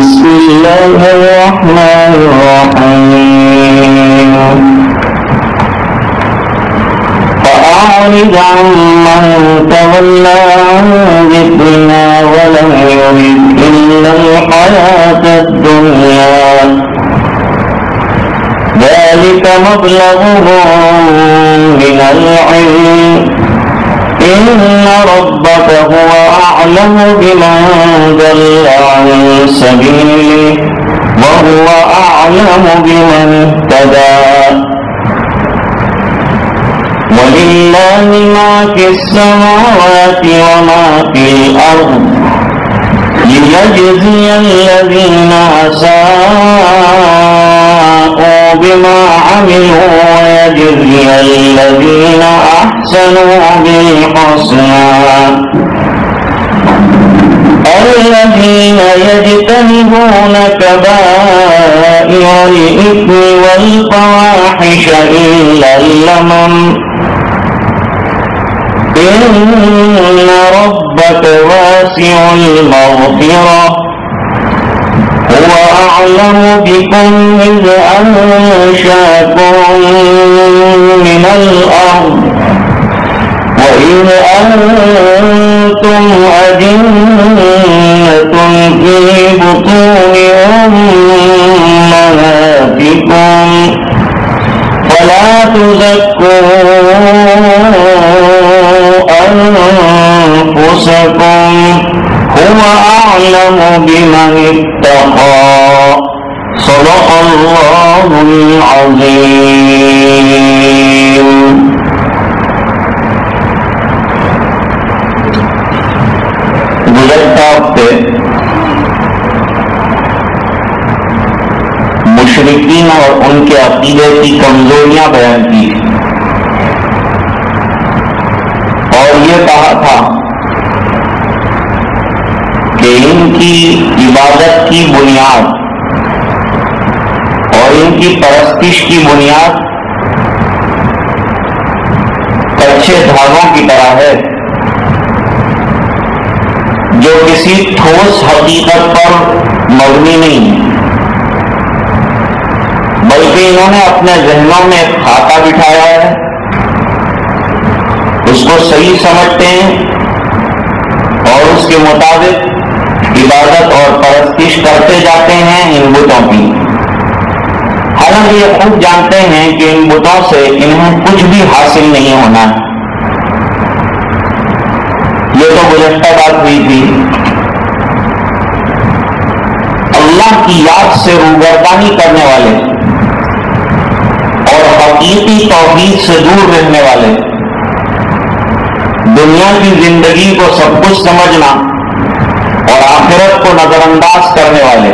بسم الله الرحمن الرحيم فأعرض عمن تولى عن ذكرنا ولم يرد إلا الحياة الدنيا ذلك مبلغهم من العلم إن ربك هو أعلم بمن ضل عن سبيله وهو أعلم بمن اهتدى ولله ما في السماوات وما في الأرض ليجزي الذين أساءوا بما عملوا ويجزي الذين أحسنوا بالحسنى الذين يجتنبون كبائر الإثم والفواحش إلا اللمم إن ربك واسع المغفرة هو أعلم بكم إذ أنشأكم من الأرض وإذ أنتم أجنة في بطون أمهاتكم فلا تزكوا أنفسكم هو أعلم بمن اتقى صدق الله العظيم. گزشتہ ہفتے مشرکین اور ان کے عقیدے کی کمزوریاں بیان کی اور یہ کہا تھا کہ ان کی عبادت کی بنیاد اور ان کی پرستش کی بنیاد کچے دھاگوں کی طرح ہے جو کسی ٹھوس حقیقت پر مبنی نہیں ہے، بلکہ انہوں نے اپنے ذہنوں میں ایک خاکہ بٹھایا ہے، اس کو صحیح سمجھتے ہیں اور اس کے مطابق عبادت اور پرستش کرتے جاتے ہیں ان بتوں کی، حالانکہ یہ خود جانتے ہیں کہ ان بتوں سے انہیں کچھ بھی حاصل نہیں ہونا ہے۔ یہ تو گزشتہ بات ہوئی تھی۔ اللہ کی یاد سے روگردانی کرنے والے اور حقیقی توحید سے دور رہنے والے، دنیا کی زندگی کو سب کچھ سمجھنا اور آخرت کو نظر انداز کرنے والے،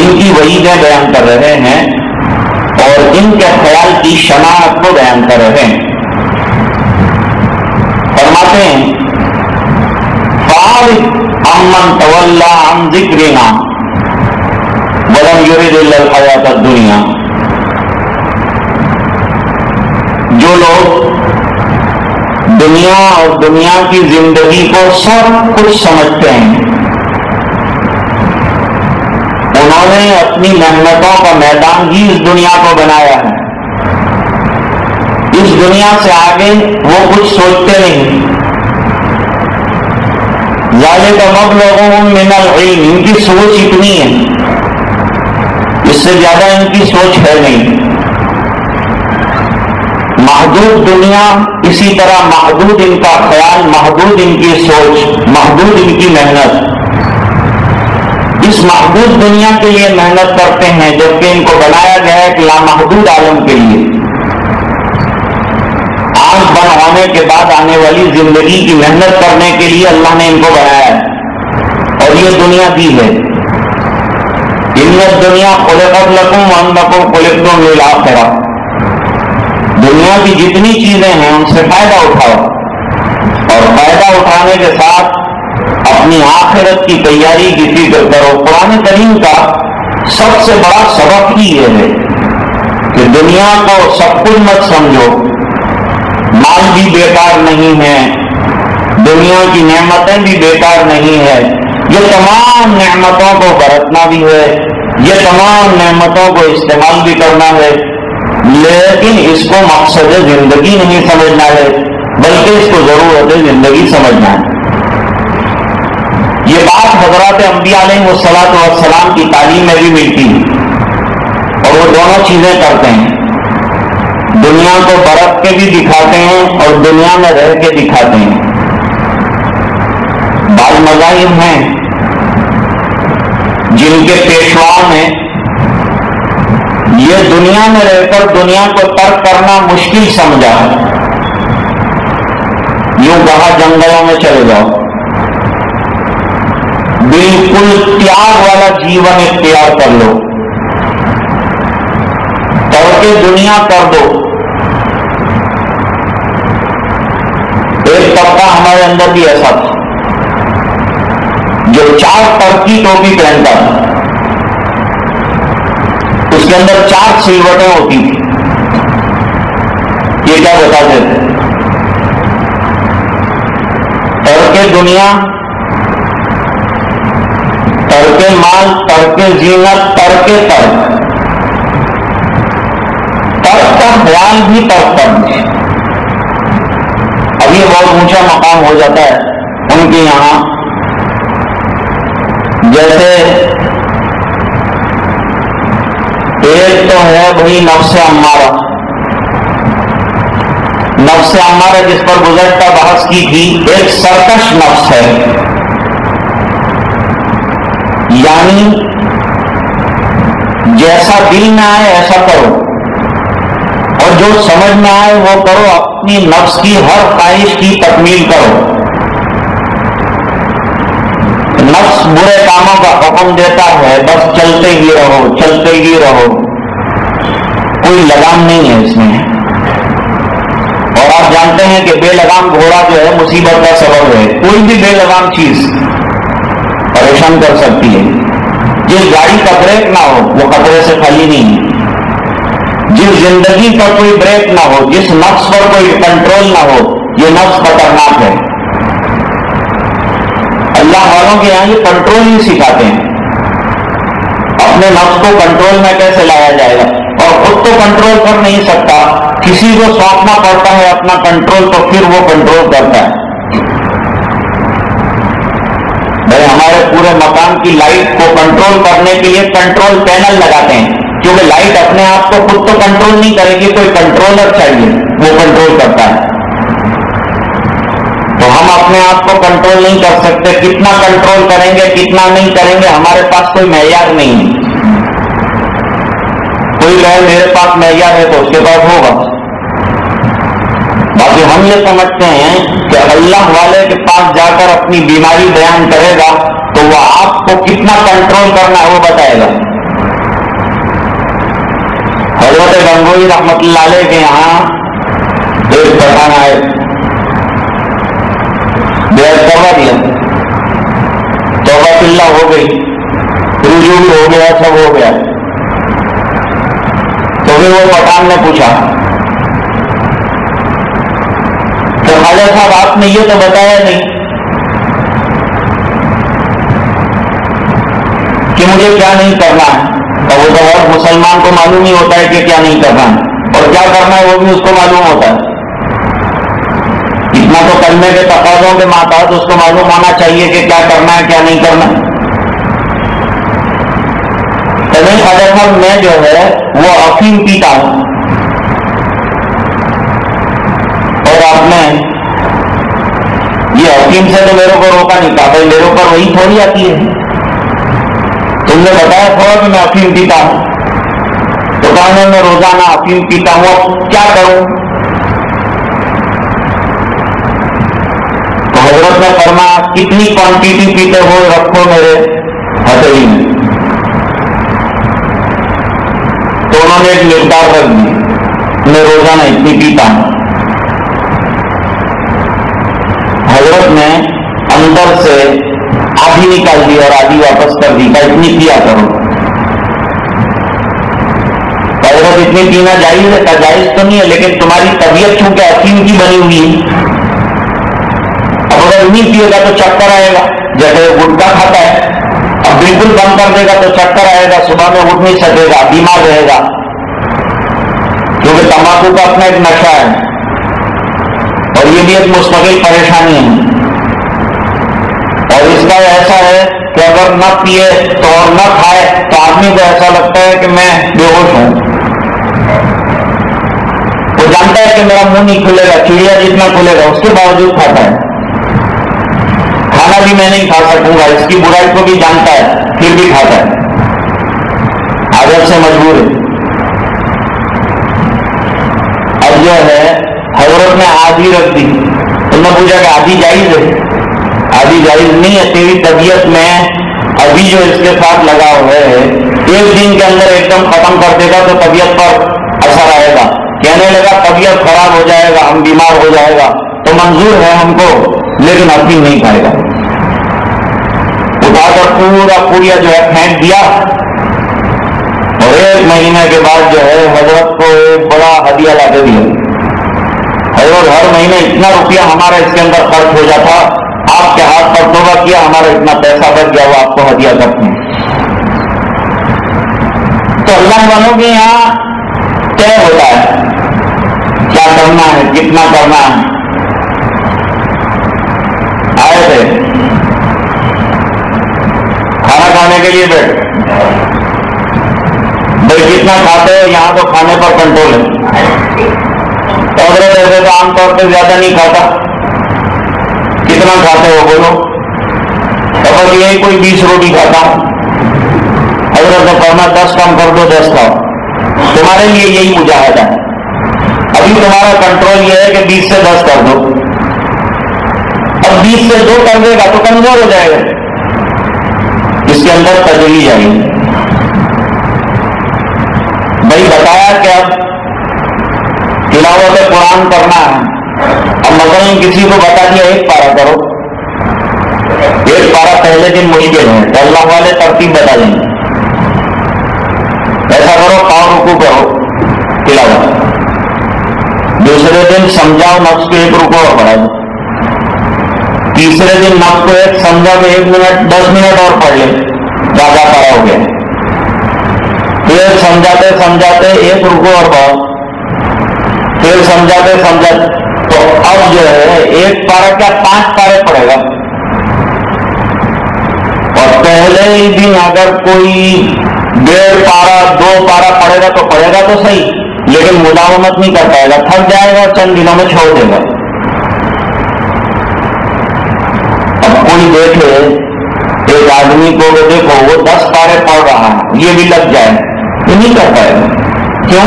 ان کی وعیدیں بیان کر رہے ہیں اور ان کے خیال کی شناخت کو بیان کر رہے ہیں۔ فرماتے ہیں فَأَعْرِضْ عَمَّنْ تَوَلَّىٰ عَنْ ذِكْرِنَا وَلَمْ يُرِدْ إِلَّا الْحَيَاةَ الدُّنْيَا، جو لوگ دنیا اور دنیا کی زندگی کو سب کچھ سمجھتے ہیں، انہوں نے اپنی محنتوں کا میدان ہی اس دنیا کو بنایا ہے، اس دنیا سے آگے وہ کچھ سوچتے نہیں۔ ذالک مبلغهم من العلم، ان کی سوچ اتنی ہے، اس سے زیادہ ان کی سوچ ہے نہیں۔ محدود دنیا، اسی طرح محدود ان کا خیال، محدود ان کی سوچ، محدود ان کی محنت، اس محدود دنیا کے لیے محنت کرتے ہیں جبکہ ان کو بنایا گیا ہے ایک لامحدود عالم کے لیے، آنکھ بند ہونے کے بعد آنے والی زندگی کی محنت کرنے کے لیے اللہ نے ان کو بنایا ہے، اور یہ دنیا دی ہے۔ ان الدنیا خلقت لکم وانکم خلقتم للآخرہ، دنیا کی جتنی چیزیں ہیں ان سے فائدہ اٹھاؤ اور فائدہ اٹھانے کے ساتھ اپنی آخرت کی تیاری کی فکر کرو۔ قرآن کریم کا سب سے بڑا سبق ہی یہ ہے کہ دنیا کو سب کچھ مت سمجھو، مال بھی بیکار نہیں ہے، دنیا کی نعمتیں بھی بیکار نہیں ہے، یہ تمام نعمتوں کو برتنا بھی ہے، یہ تمام نعمتوں کو استعمال بھی کرنا ہے، لیکن اس کو مقصد زندگی نہیں سمجھنا ہے، بلکہ اس کو ضرورت زندگی سمجھنا ہے۔ یہ بات حضرات انبیاء علیہ الصلوۃ والسلام کی تعلیم میں بھی ملتی ہے، اور وہ دونوں چیزیں کرتے ہیں، دنیا کو برت کے بھی دکھاتے ہیں اور دنیا میں رہ کے دکھاتے ہیں۔ بعض مذاہب ہیں جن کے پیشوا نے یہ دنیا میں رہ کر دنیا کو ترک کرنا مشکل سمجھا، یوں کہا جنگلوں میں چلے جاؤ، بالکل تیاگ والا جیون اختیار کر لو، ترک دنیا کر دو۔ ایک طبقہ ہمارے اندر بھی ایسا تھا جو 4 ترکی ٹوپی پہنتا تھا، اس کے اندر 4 سلوٹیں ہوتی تھی۔ یہ کیا بتاتے تھے؟ ترک دنیا، ترک مال، ترک زینت، ترک ترک کا خیال بھی ترک کرنا۔ اب یہ بہت اونچا مقام ہو جاتا ہے ان کے یہاں، جیسے ایک تو ہے وہی نفس امارہ، نفس امارہ جس پر گزشتہ بحث کی تھی، ایک سرکش نفس ہے، یعنی جیسا دل میں آئے ایسا کرو، اور جو سمجھ میں آئے وہ کرو، اپنی نفس کی ہر خواہش کی تکمیل کرو۔ نفس برے کاموں کا حکم دیتا ہے، بس چلتے ہی رہو، چلتے ہی رہو، کوئی لگام نہیں ہے اس میں۔ اور آپ جانتے ہیں کہ بے لگام گھوڑا جو ہے مصیبت کا سبب ہے، کوئی بھی بے لگام چیز پریشان کر سکتی ہے۔ جس گاڑی کا بریک نہ ہو وہ خطرے سے خالی نہیں ہے، جس زندگی پر کوئی بریک نہ ہو، جس نفس پر کوئی کنٹرول نہ ہو، یہ نفس خطرناک ہے۔ اللہ والوں کے یہاں یہ کنٹرول ہی سکھاتے ہیں، اپنے نفس کو کنٹرول میں کیسے لایا جائے گا، اور خود تو کنٹرول کر نہیں سکتا، کسی کو سونپنا پڑتا ہے اپنا کنٹرول، تو پھر وہ کنٹرول کرتا ہے۔ بھائی ہمارے پورے مکان کی لائٹ کو کنٹرول کرنے کے لیے کنٹرول پینل لگاتے ہیں، کیونکہ لائٹ اپنے آپ کو خود تو کنٹرول نہیں کرے گی، کوئی کنٹرولر چاہیے، وہ کنٹرول کرتا ہے۔ تو ہم اپنے آپ کو کنٹرول نہیں کر سکتے، کتنا کنٹرول کریں گے کتنا نہیں کریں گے، ہمارے پاس کوئی معیار نہیں ہے۔ کوئی کہے میرے پاس معیار ہے تو اس کے پاس ہوگا، باقی ہم یہ سمجھتے ہیں کہ اللہ والے کے پاس جا کر اپنی بیماری بیان کرے گا تو وہ آپ کو کتنا کنٹرول کرنا ہے وہ بتائے گا۔ حضرت گنگوئی رحمت اللہ علیہ کے یہاں ایک پٹھان آئے، بیعت کروا دیا، توبہ باللہ ہو گئی، رجوع ہو گیا، سب ہو گیا۔ تو پھر وہ پٹھان نے پوچھا کہ خواجہ صاحب آپ نے یہ تو بتایا نہیں کہ مجھے کیا نہیں کرنا ہے، اور وہ تو ہر مسلمان کو معلوم ہی ہوتا ہے کہ کیا نہیں کرنا ہے، اور کیا کرنا ہے وہ بھی اس کو معلوم ہوتا ہے۔ اتنا تو کلمے کے تقاضوں کے ماتحت اس کو معلوم ہونا چاہیے کہ کیا کرنا ہے کیا نہیں کرنا۔ خواجہ صاحب میں جو ہے وہ افیم پیتا ہوں، اور آپ نے یہ افیم سے تو میرے کو روکا نہیں تھا، بھائی میرے اوپر وہی تھوڑی آتی ہے، تم نے بتایا تھوڑا کہ میں افیم پیتا ہوں، تو کہا میں روزانہ افیم پیتا ہوں، اب کیا کروں؟ تو حضرت نے فرمایا کتنی کوانٹٹی پیتے ہو رکھو میرے ہتھیلی میں، تو انہوں نے ایک مقدار رکھ دی، میں روزانہ اتنی پیتا ہوں۔ حضرت نے اندر سے آدھی نکال دی اور آدھی واپس کر دی، کہ اتنی پیا کرو۔ حضرت اتنی پینا جائز ہے؟ جائز تو نہیں ہے، لیکن تمہاری طبیعت چونکہ افیم کی بنی ہوئی ہے، اب اگر اگر نہیں پیے گا تو چکر آئے گا، جیسے گٹکا کھاتا ہے، اب بالکل بند کر دے گا تو چکر آئے گا، صبح میں اٹھ نہیں سکے گا، بیمار رہے گا، کیونکہ تمباکو کا اپنا ایک نشہ ہے اور یہ بھی ایک مستقل پریشانی ہے۔ اور اس کا ایسا ہے کہ اگر نہ پیے تو اور نہ کھائے تو آدمی کو ایسا لگتا ہے کہ میں بے ہوش ہوں۔ وہ جانتا ہے کہ میرا منہ نہیں کھلے گا، چڑیا جتنا کھلے گا، اس کے باوجود کھاتا ہے۔ کھانا بھی میں نہیں کھا سکوں گا، اس کی برائی کو بھی جانتا ہے، پھر بھی کھاتا ہے، عادت سے مجبور ہے۔ اب جو ہے حضرت نے آدھی رکھ دی، انہوں نے پوچھا کہ آدھی جائز ہے؟ آدھی جائز نہیں ہے، تیری طبیعت میں ابھی جو اس کے ساتھ لگا ہوا ہے ایک دن کے اندر ایک دم ختم کر دے گا تو طبیعت پر اثر آئے گا، کہنے لگا طبیعت خراب ہو جائے گا، ہم بیمار ہو جائے گا، تو منظور ہے ہم کو، لیکن ابھی نہیں کھائے گا۔ اٹھا کر پوریا جو ہے پھینک دیا، اور ایک مہینے کے بعد جو ہے حضرت کو ایک بڑا ہدیہ لا کے دیا۔ حضرت ہر مہینے اتنا روپیہ ہمارا اس کے اندر خرچ ہو جاتا، آپ کے ہاتھ پر توبہ کیا، ہمارا اتنا پیسہ بچ گیا، وہ آپ کو ہدیہ کرتے ہیں۔ تو اللہ والوں کے یہاں طے ہوتا ہے کیا کرنا ہے، کتنا کرنا ہے۔ آئے تھے کھانا کھانے کے لیے بیٹھ، بھائی کتنا کھاتے ہو، یہاں تو کھانے پر کنٹرول ہے۔ حضرت ایسے تو عام طور پہ زیادہ نہیں کھاتا، کتنا کھاتے ہو بولو؟ اور یہی کوئی 20 روٹی کھاتا ہوں۔ حضرت نے فرمایا 10 کم کر دو، 10 کھاؤ، تمہارے لیے یہی مجاہدہ ہے۔ ابھی تمہارا کنٹرول یہ ہے کہ 20 سے 10 کر دو، اب 20 سے 2 کر دے گا تو کمزور ہو جائے گا، اس کے اندر تجویز آئی۔ بھائی بتایا کہ اب تلاوت قرآن کرنا ہے، اب مثلاً کسی کو بتا دیا ایک پارا کرو، ایک پارا پہلے دن مشکل ہے تو اللہ والے ترتیب بتا دیں گے، ایسا کرو 5 رکوع کرو تلاوت، دوسرے دن سمجھاؤ نفس کو 1 رکوع اور پڑھا دو، تیسرے دن نفس کو ایک سمجھا کے 1 منٹ 10 منٹ اور پڑھ لے، زیادہ پڑا ہو گیا، پھر سمجھاتے سمجھاتے 1 رکوع اور پڑھو، پھر سمجھاتے سمجھاتے، تو اب جو ہے ایک پارا کیا 5 پارے پڑے گا۔ اور پہلے ہی دن اگر کوئی 1.5 پارا 2 پارا پڑے گا تو پڑے گا تو صحیح، لیکن مداومت نہیں کر پائے گا، تھک جائے گا، چند دنوں میں چھوڑ دے گا۔ اب کوئی دیکھے ایک آدمی کو کہ دیکھو وہ 10 پارے پڑھ رہا ہے، یہ بھی لگ جائے، یہ نہیں کر پائے گا، کیوں؟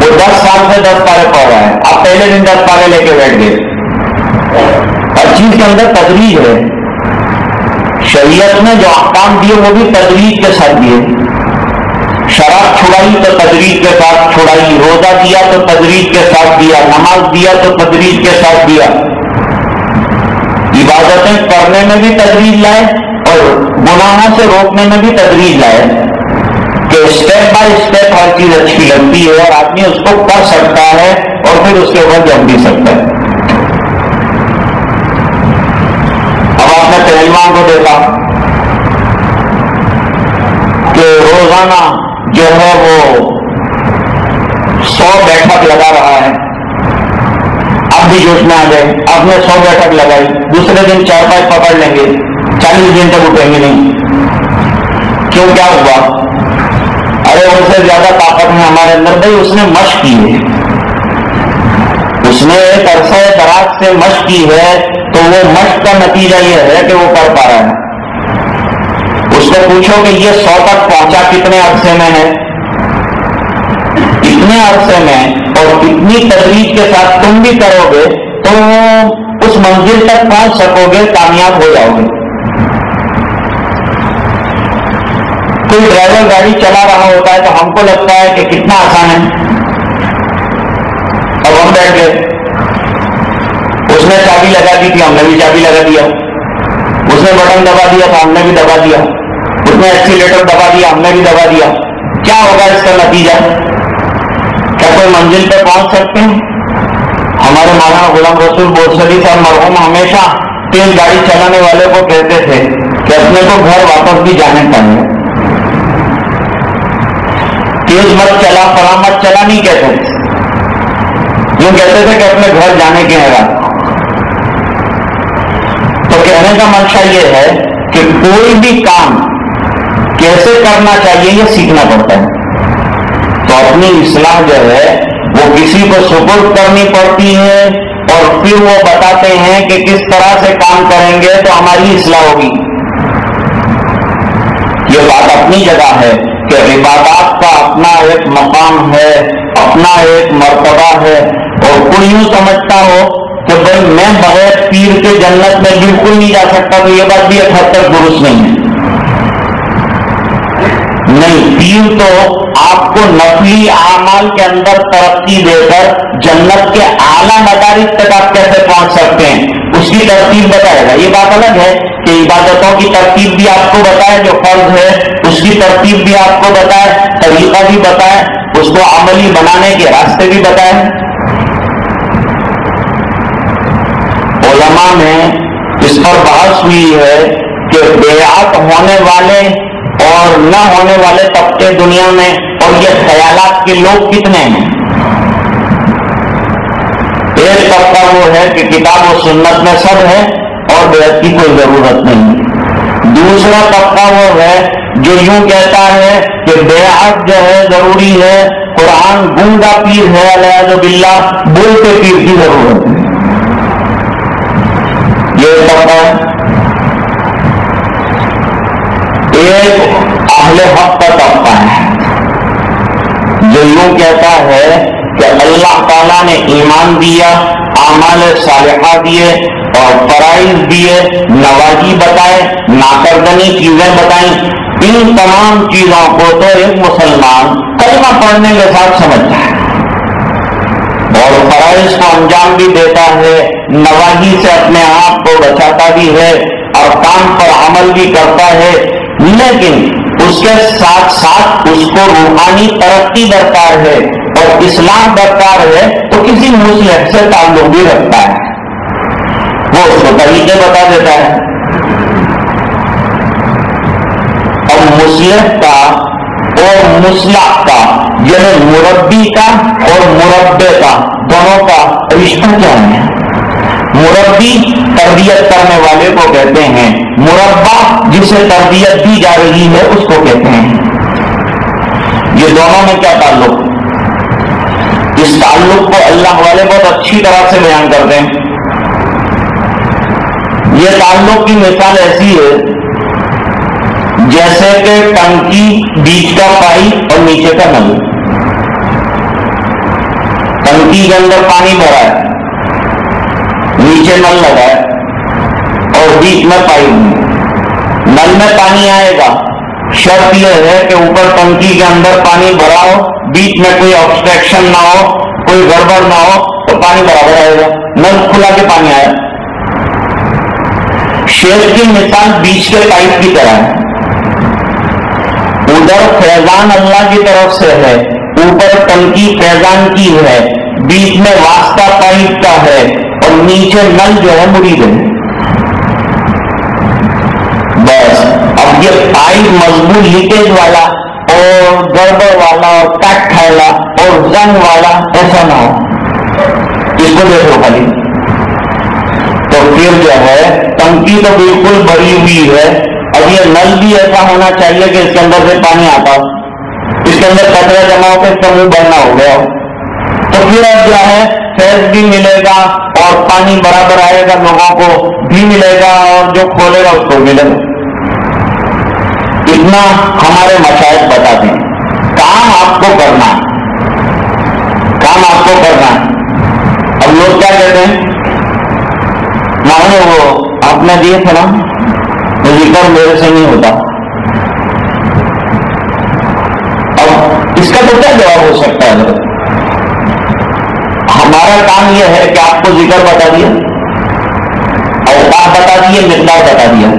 وہ 10 سال سے 10 پارے پڑھ رہا ہے، آپ پہلے دن 10 پارے لے کے بیٹھ گئے۔ ہر چیز کے اندر تدریج ہے، شریعت نے جو احکام دیے وہ بھی تدریج کے ساتھ دیے۔ شراب چھڑائی تو تدریج کے ساتھ چھڑائی، روزہ دیا تو تدریج کے ساتھ دیا، نماز دیا تو تدریج کے ساتھ دیا، عبادتیں کرنے میں بھی تدریج لائے اور گناہوں سے روکنے میں بھی تدریج لائے، کہ اسٹیپ بائی اسٹیپ ہر چیز اچھی لگتی ہے اور آدمی اس کو کر سکتا ہے اور پھر اس کے اوپر جم بھی سکتا ہے۔ اب آپ نے پہلوان کو دیکھا کہ روزانہ جو ہے وہ 100 بیٹھک لگا رہا ہے، اب بھی جوش میں آ گئے، آپ نے 100 بیٹھک لگائی، دوسرے دن 4-5 پکڑ لیں گے، 40 دن تک اٹھیں گے نہیں، کیوں کیا ہوا؟ ارے ان سے زیادہ طاقت ہے ہمارے اندر، بھائی اس نے مشق کی ہے، اس نے ایک عرصہ دراز سے مشق کی ہے، تو وہ مشق کا نتیجہ یہ ہے کہ وہ کر پا رہا ہے۔ اس کو پوچھو کہ یہ 100 تک پہنچا کتنے عرصے میں ہے، اتنے عرصے میں، اور اتنی تدریج کے ساتھ تم بھی کرو گے تو اس منزل تک پہنچ سکو گے، کامیاب ہو جاؤ گے۔ کوئی ڈرائیور گاڑی چلا رہا ہوتا ہے تو ہم کو لگتا ہے کہ کتنا آسان ہے، اب ہم بیٹھ گئے، اس نے چابی لگا دی تھی، ہم نے بھی چابی لگا دیا، اس نے بٹن دبا دیا تھا، ہم نے بھی دبا دیا، اس نے ایکسیلیٹر دبا دیا، ہم نے بھی دبا دیا، کیا ہوگا اس کا نتیجہ؟ کیا کوئی منزل پہ پہنچ سکتے ہیں؟ ہمارے مولانا غلام رسول بوسری صاحب مرحوم ہمیشہ تیز گاڑی چلانے والے کو کہتے تھے کہ اپنے کو گھر واپس بھی جانے چاہیے، تیز مت چلا، فلاں مت چلا نہیں کہتے تھے، یوں کہتے تھے کہ اپنے گھر جانے کے ہیں رات۔ تو کہنے کا منشا یہ ہے کہ کوئی بھی کام کیسے کرنا چاہیے یہ سیکھنا پڑتا ہے۔ تو اپنی اصلاح جو ہے وہ کسی کو سپرد کرنی پڑتی ہے، اور پھر وہ بتاتے ہیں کہ کس طرح سے کام کریں گے تو ہماری اصلاح ہوگی۔ یہ بات اپنی جگہ ہے کہ عبادات کا اپنا ایک مقام ہے، اپنا ایک مرتبہ ہے، اور کوئی یوں سمجھتا ہو کہ بھائی میں بغیر پیر کے جنت میں بالکل نہیں جا سکتا، تو یہ بات بھی ایک حد تک درست نہیں ہے۔ نہیں، پیر تو آپ کو نفلی اعمال کے اندر ترقی دے کر جنت کے اعلیٰ مدارج تک آپ کیسے پہنچ سکتے ہیں اس کی ترتیب بتائے گا۔ یہ بات الگ ہے کہ عبادتوں کی ترتیب بھی آپ کو بتائے، جو فرض ہے اس کی ترتیب بھی آپ کو بتائے، طریقہ بھی بتائے، اس کو عملی بنانے کے راستے بھی بتائے۔ علماء میں اس پر بحث ہوئی ہے کہ بیعت ہونے والے اور نہ ہونے والے طبقے دنیا میں، اور یہ خیالات کے لوگ کتنے ہیں۔ ایک طبقہ وہ ہے کہ کتاب و سنت میں سب ہے اور بیعت کی کوئی ضرورت نہیں۔ دوسرا طبقہ وہ ہے جو یوں کہتا ہے کہ بیعت جو ہے ضروری ہے، قرآن گونگا پیر ہے والعیاذ باللہ، بولتے پیر کی ضرورت ہے۔ یہ طبقہ ہے۔ ایک اہل حق کا طبقہ ہے جو یوں کہتا ہے کہ اللہ تعالیٰ نے ایمان دیا، اعمال صالحہ دیے اور فرائض دیے، نواجی بتائے، ناکردنی چیزیں بتائیں، ان تمام چیزوں کو تو ایک مسلمان کلمہ پڑھنے کے ساتھ سمجھتا ہے اور فرائض کو انجام بھی دیتا ہے، نواجی سے اپنے آپ کو بچاتا بھی ہے اور کام پر عمل بھی کرتا ہے، لیکن اس کے ساتھ ساتھ اس کو روحانی ترقی درکار ہے اور اصلاح درکار ہے، تو کسی مصلح سے تعلق بھی رکھتا ہے، وہ اس کو طریقے بتا دیتا ہے۔ اور مصلح کا اور مصلح کا، یعنی مربی کا اور مربے کا، دونوں کا رشتہ کیا ہے؟ مربی تربیت کرنے والے کو کہتے ہیں، مربا جسے تربیت دی جا رہی ہے اس کو کہتے ہیں۔ یہ دونوں میں کیا تعلق؟ اس تعلق کو اللہ والے بہت اچھی طرح سے بیان کرتے ہیں۔ یہ تعلق کی مثال ایسی ہے جیسے کہ ٹنکی، بیچ کا پائپ اور نیچے کا نل۔ ٹنکی کے اندر پانی بھرا ہے، نیچے نل لگا ہے اور بیچ میں پائپ۔ نل میں پانی آئے گا، شرط یہ ہے کہ اوپر ٹنکی کے اندر پانی بھرا ہو، بیچ میں کوئی آبسٹریکشن نہ ہو، کوئی گڑبڑ نہ ہو، تو پانی برابر آئے گا۔ نل کھلا کے پانی آیا۔ شیخ کی مثال بیچ کے پائپ کی طرح ہے، ادھر فیضان اللہ کی طرف سے ہے، اوپر ٹنکی فیضان کی ہے، بیچ میں واسطہ پائپ کا ہے اور نیچے نل جو ہے مرید ہے۔ بس اب یہ پائپ مضبوط لیکیج والا اور گڑبڑ والا اور کٹ کھائلا اور زنگ والا ایسا نہ ہو، اس کو دیکھو خالی۔ تو پھر جو ہے ٹنکی تو بالکل بھری ہوئی ہے، اب یہ نل بھی ایسا ہونا چاہیے کہ اس کے اندر سے پانی آتا ہو، اس کے اندر کچرا جمع ہو کے اس کا منہ بھرنا ہو گیا ہو، تو پھر اب جو ہے فیض بھی ملے گا اور پانی برابر آئے گا، لوگوں کو بھی ملے گا اور جو کھولے گا اس کو ملے گا۔ اتنا ہمارے مشائخ بتاتے ہیں۔ کام آپ کو کرنا ہے، کام آپ کو کرنا ہے۔ اب لوگ کیا کہتے ہیں، مانو وہ آپ نے دیے تھے نا، ذکر میرے سے نہیں ہوتا۔ اب اس کا تو کیا جواب ہو سکتا ہے؟ ہمارا کام یہ ہے کہ آپ کو ذکر بتا دیا، اوقات بتا دیے، مقدار بتا دیا،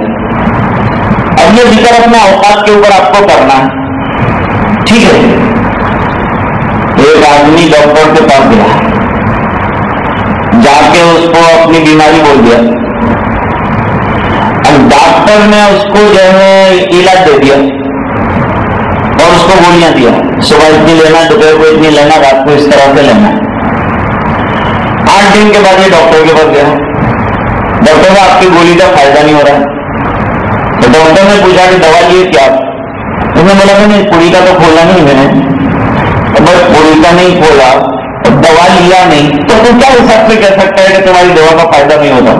اب یہ ذکر اپنے اوقات کے اوپر آپ کو کرنا ہے، ٹھیک ہے؟ ایک آدمی ڈاکٹر کے پاس گیا، جا کے اس کو اپنی بیماری بول دیا، اب ڈاکٹر نے اس کو جو ہے علاج دے دیا اور اس کو گولیاں دیا، صبح اتنی لینا، دوپہر کو اتنی لینا، رات کو اس طرح سے لینا۔ 8 دن کے بعد یہ ڈاکٹر کے پاس گیا، ڈاکٹر صاحب آپ کی گولی کا فائدہ نہیں ہو رہا۔ تو ڈاکٹر نے پوچھا کہ دوا لیے کیا؟ اس نے بولا کہ نہیں، پوری کا تو کھولا نہیں میں نے، بس پوری کا نہیں کھولا، دوا لیا نہیں، تو تم کیا حساب سے کہہ سکتا ہے کہ تمہاری دوا کا فائدہ نہیں ہوتا؟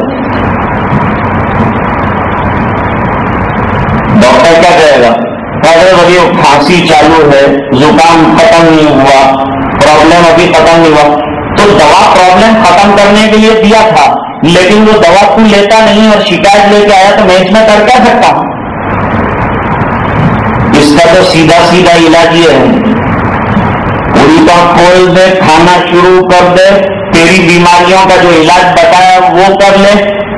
ڈاکٹر کیا کہے گا؟ کھانسی چالو ہے، زکام ختم نہیں ہوا، پرابلم ابھی ختم نہیں ہوا، تو دوا پرابلم ختم کرنے کے لیے دیا تھا، لیکن وہ دوا تو لیتا نہیں اور شکایت لے کے آیا، تو میں اس میں کر کیا سکتا ہوں؟ اس کا تو سیدھا سیدھا علاج یہ ہے، پوری کا کھول دے، کھانا شروع کر دے، تیری بیماریوں کا جو علاج بتایا وہ کر لے۔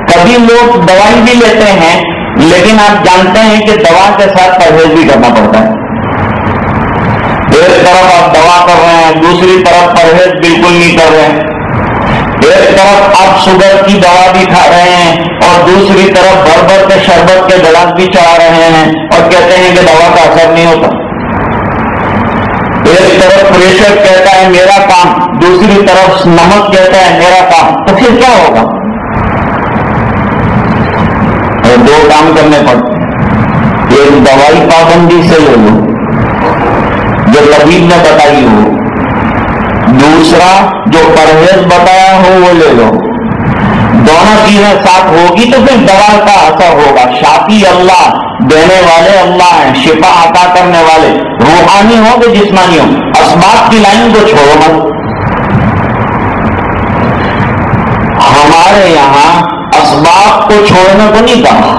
کبھی لوگ دوائی بھی لیتے ہیں، لیکن آپ جانتے ہیں کہ دوا کے ساتھ پرہیز بھی کرنا پڑتا ہے۔ ایک طرف آپ دوا کر رہے ہیں، دوسری طرف پرہیز بالکل نہیں کر رہے ہیں۔ ایک طرف آپ شوگر کی دوا بھی کھا رہے ہیں اور دوسری طرف بھر بھر کے شربت کے گلاس بھی چڑھا رہے ہیں اور کہتے ہیں کہ دوا کا اثر نہیں ہوتا۔ ایک طرف پریشر کہتا ہے میرا کام، دوسری طرف نمک کہتا ہے میرا کام، تو پھر کیا ہوگا؟ دو کام کرنے پڑتے، ایک دوائی پابندی سے لے لو جو طبیب نے بتائی ہو، دوسرا جو پرہیز بتایا ہو وہ لے لو۔ دونوں چیزیں ساتھ ہوگی تو پھر دوا کا اثر ہوگا۔ شافی اللہ، دینے والے اللہ ہیں، شفا عطا کرنے والے، روحانی ہو کہ جسمانی ہو۔ اسباب کی لائن کو چھوڑو مت۔ ہمارے یہاں اسباب کو چھوڑنے کو نہیں کہا،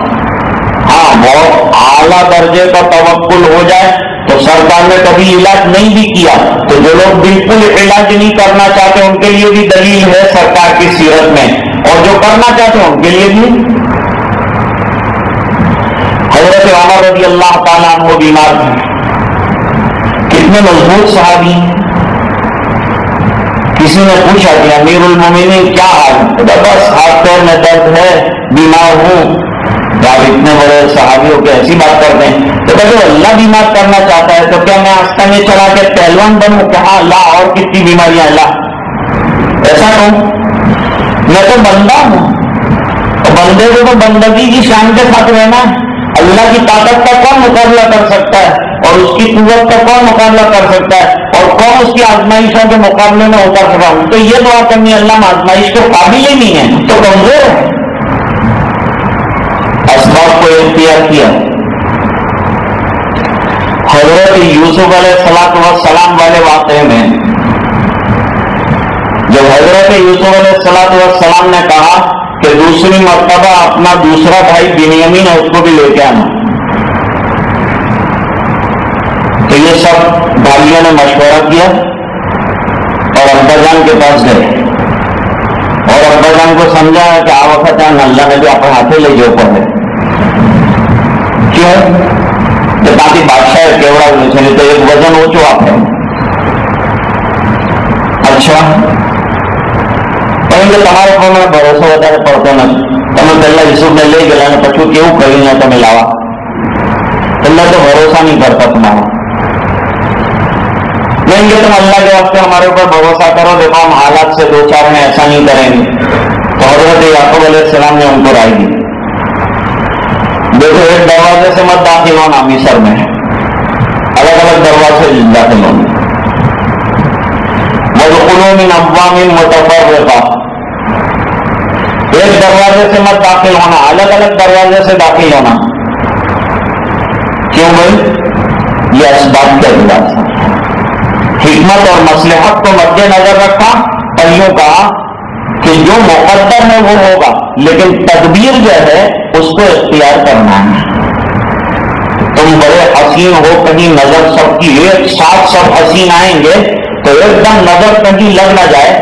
ہاں بہت اعلیٰ درجے کا توکل ہو جائے تو سرکار نے کبھی علاج نہیں بھی کیا، تو جو لوگ بالکل علاج نہیں کرنا چاہتے ان کے لیے بھی دلیل ہے سرکار کی سیرت میں، اور جو کرنا چاہتے ہیں ان کے لیے بھی۔ حضرت عمر رضی اللہ تعالیٰ عنہ بیمار تھے، کتنے مضبوط صحابی ہیں۔ کسی نے پوچھا کہ امیر المومنین کیا حال ہے؟ بس ہاتھ پیر میں درد ہے، بیمار ہوں۔ آپ اتنے بڑے صحابیوں کے ایسی بات کرتے ہیں، تو کہتے اللہ بیمار کرنا چاہتا ہے تو کیا میں آستہ میں چڑھا کے پہلوان بنوں کہ ہاں اللہ اور کتنی بیماریاں اللہ؟ ایسا کہوں؟ میں تو بندہ ہوں، تو بندے کو تو بندگی کی شان کے ساتھ رہنا ہے۔ اللہ کی طاقت کا کون مقابلہ کر سکتا ہے اور اس کی قوت کا کون مقابلہ کر سکتا ہے اور کون اس کی آزمائشوں کے مقابلے میں اتر سکا ہوں؟ تو یہ دعا کرنی اللہ آزمائش کے قابل ہی نہیں ہے، تو کمزور ہے۔ اسباب کو اختیار کیا۔ حضرت یوسف علیہ السلام والے واقعے میں جب حضرت یوسف علیہ السلام نے کہا کہ دوسری مرتبہ اپنا دوسرا بھائی بنیامین ہے اس کو بھی لے کے آنا، تو یہ سب بھائیوں نے مشورہ کیا اور ابا جان کے پاس گئے اور ابا جان کو سمجھا کہ آ وقت اللہ نے بھی اپنے ہاتھوں لے جو پڑے کیوں کہ تاکہ بادشاہ کیوڑا ہونے چاہیے تو ایک وزن ہو چو آپ ہے۔ اچھا کہیں گے تمہارے کو میں بھروسہ ہوتا ہے پڑھتے نا تمہیں پہلا یوسف نے لے گیا نا پچھو کیوں کہیں نہ تو ملاوا اللہ تو بھروسہ نہیں کرتا تمہارا۔ کہیں گے تم اللہ کے واسطے ہمارے اوپر بھروسہ کرو، دیکھو ہم حالات سے دو چار ہیں ایسا نہیں کریں گے۔ تو حضرت یعقوب علیہ السلام نے ان کو رائے دی، دیکھو ایک دروازے سے مت داخل ہونا مصر میں، الگ الگ دروازے سے داخل ہونا۔ وَادْخُلُوا مِنْ أَبْوَابٍ مُتَفَرِّقَةٍ، ایک دروازے سے مت داخل ہونا، الگ الگ دروازے سے داخل ہونا۔ کیوں بھائی؟ یہ اسباب کے اعتبار سے حکمت اور مصلحت کو مد نظر رکھا اور یوں کہا کہ جو مقدر ہے وہ ہوگا، لیکن تدبیر جو ہے اس کو اختیار کرنا ہے۔ تم بڑے حسین ہو، کہیں نظر سب کی ایک ساتھ سب حسین آئیں گے تو ایک دم نظر کہیں لگ نہ جائے۔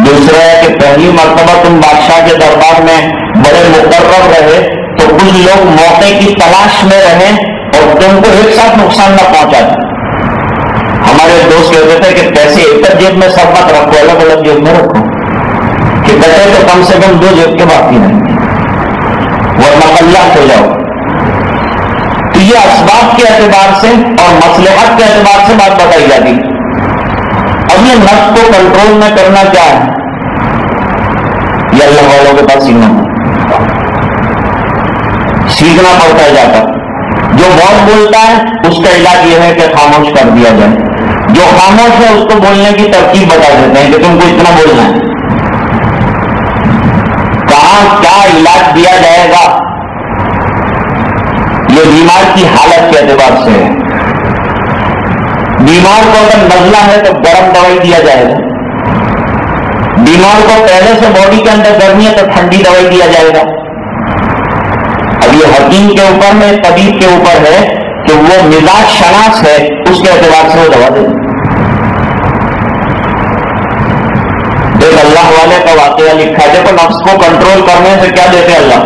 دوسرا ہے کہ پہلی مرتبہ تم بادشاہ کے دربار میں بڑے مقرر رہے تو کچھ لوگ موقع کی تلاش میں رہے اور تم کو ایک ساتھ نقصان نہ پہنچا دیں۔ ہمارے دوست کہتے تھے کہ پیسے ایک جیب میں سب مت رکھو، الگ الگ جیب میں رکھو، کہ کہتے تو کم سے کم دو جیب کے باقی رہیں گے۔ ورنہ اللہ ہو جاؤ. تو یہ اسباب کے اعتبار سے اور مصلحت کے اعتبار سے بات بتائی جاتی. اب یہ نفس کو کنٹرول میں کرنا کیا ہے؟ یہ اللہ والوں کے پاس سیکھنا پڑتا ہے جا کر. جو بہت بولتا ہے اس کا علاج یہ ہے کہ خاموش کر دیا جائے. جو خاموش ہے اس کو بولنے کی ترکیب بتا دیتے ہیں کہ تم کو اتنا بولنا ہے. کہاں کیا علاج دیا جائے گا یہ بیمار کی حالت کے اعتبار سے ہے. بیمار کو اگر نزلہ ہے تو گرم دوائی دیا جائے گا. بیمار کو پہلے سے باڈی کے اندر گرمی ہے تو ٹھنڈی دوائی دیا جائے گا. اب یہ حکیم کے اوپر ہے, طبیب کے اوپر ہے کہ وہ مزاج شناس ہے, اس کے اعتبار سے وہ دوا دے. ایک اللہ والے کا واقعہ لکھا ہے. دیکھو نفس کو کنٹرول کرنے سے کیا دیتے اللہ؟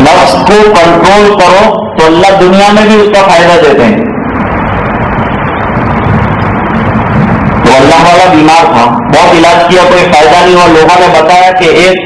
نفس کو کنٹرول کرو تو اللہ دنیا میں بھی اس کا فائدہ دیتے ہیں. تو اللہ والا بیمار تھا, بہت علاج کیا, کوئی فائدہ نہیں ہوا. لوگوں نے بتایا کہ ایک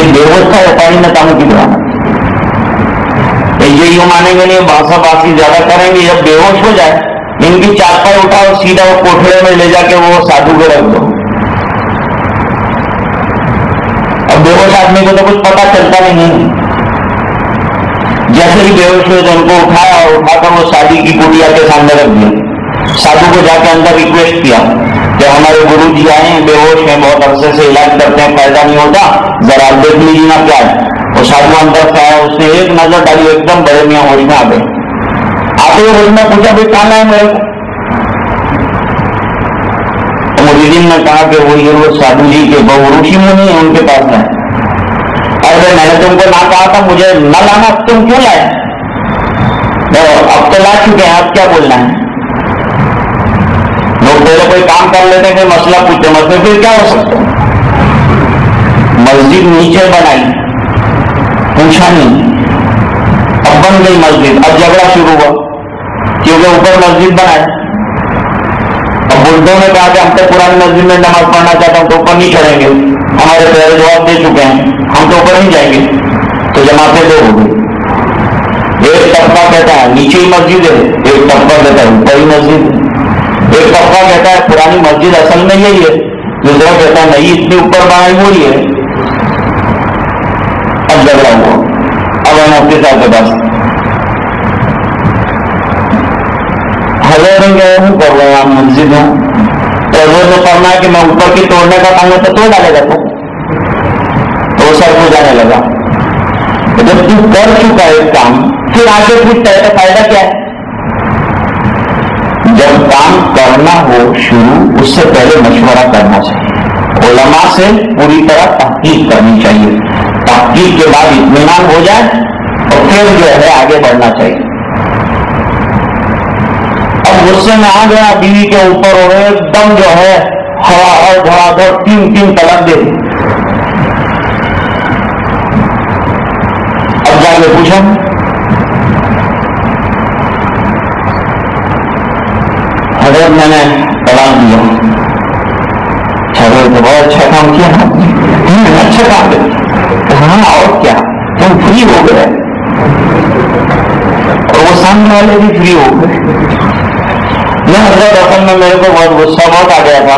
یہ بے ہوش تھا یا پانی میں تامو کی دوران یہ یوں مانیں گے نہیں باسا باسی زیادہ کریں گے. جب بے ہوش ہو جائے ان کی چارپائی اٹھاؤ سیدھا وہ کوٹھڑے میں لے جا کے وہ سادھو کو رکھ دو. اب بے ہوش آدمی کو تو کچھ پتا چلتا نہیں. جیسے ہی بے ہوش ہوئے تو ان کو اٹھایا اور اٹھا کر وہ شادی کی کٹیا کے سامنے رکھ دیا. سادھو کو جا کے اندر ریکویسٹ کیا کہ ہمارے گرو جی آئے ہیں بے ہوش ہیں بہت عرصے سے علاج کرتے ہیں فائدہ نہیں ہوتا ذرا دیکھ لیجیے نا کیا ہے. وہ سادھو اندر سے آیا اس نے ایک نظر ڈالی ایک دم بڑے میاں ہوش میں آ گئے. آتے ہوئے ہوش میں پوچھا بھائی کہاں ہے میرے کو. مریدین نے کہا کہ وہ سادھو جی کے بہو روشی منی ہیں ان کے پاس ہے. ارے میں نے تم کو نہ کہا تھا مجھے نہ لانا تم کیوں لائے. اب تو لا چکے ہیں اب کیا بولنا ہے. لوگ پہلے کوئی کام کر لیتے ہیں مسئلہ پوچھتے مسئلے پھر کیا ہو سکتا ہے. مسجد نیچے بنائی پوچھا نہیں اب بن گئی مسجد. اب جھگڑا شروع ہوا کیونکہ اوپر مسجد بنائے. اب بلدوں نے کہا کہ ہم تو پرانی مسجد میں نماز پڑھنا چاہتا ہوں تو اوپر نہیں چڑھیں گے ہمارے پہلے جواب دے چکے ہیں ہم تو اوپر نہیں جائیں گے. تو جماعتیں دو ہو گئی. ایک طبقہ کہتا ہے نیچے ہی مسجد ہے ایک طبقہ کہتا ہے اوپر ہی مسجد ہے. ایک طبقہ کہتا ہے پرانی مسجد اصل میں یہی ہے دوسرا کہتا ہے نہیں اتنی اوپر بنائی ہوئی ہے. اب جھگڑا ہوا. اب ہم مفتی صاحب کے پاس حضرت ہوں کر رہے ہیں آپ مسجد میں تو حضرت نے فرمایا کہ میں اوپر کی توڑنے کا کام ہے تو توڑ ڈالے گا تو وہ سر کو جانے لگا. جب تو کر چکا ہے کام پھر آگے پوچھتا ہے تو فائدہ کیا ہے. جب کام کرنا ہو شروع اس سے پہلے مشورہ کرنا چاہیے. علماء سے پوری طرح تحقیق کرنی چاہیے. تحقیق کے بعد اطمینان ہو جائے اور پھر جو ہے آگے بڑھنا چاہیے. اب غصے میں آ گیا بیوی کے اوپر اور ایک دم جو ہے ہوا اور دھڑا دھڑ تین طلاق دے دی. اب جا کے پوچھا حضرت میں نے طلاق دیا. حضرت تو بہت اچھا کام کیا اچھا کام کیا. ہاں اور کیا تم فری ہو گئے اور وہ سامنے والے بھی فری ہو گئے. حضرت اصل میں میرے کو بہت غصہ بہت آ گیا تھا.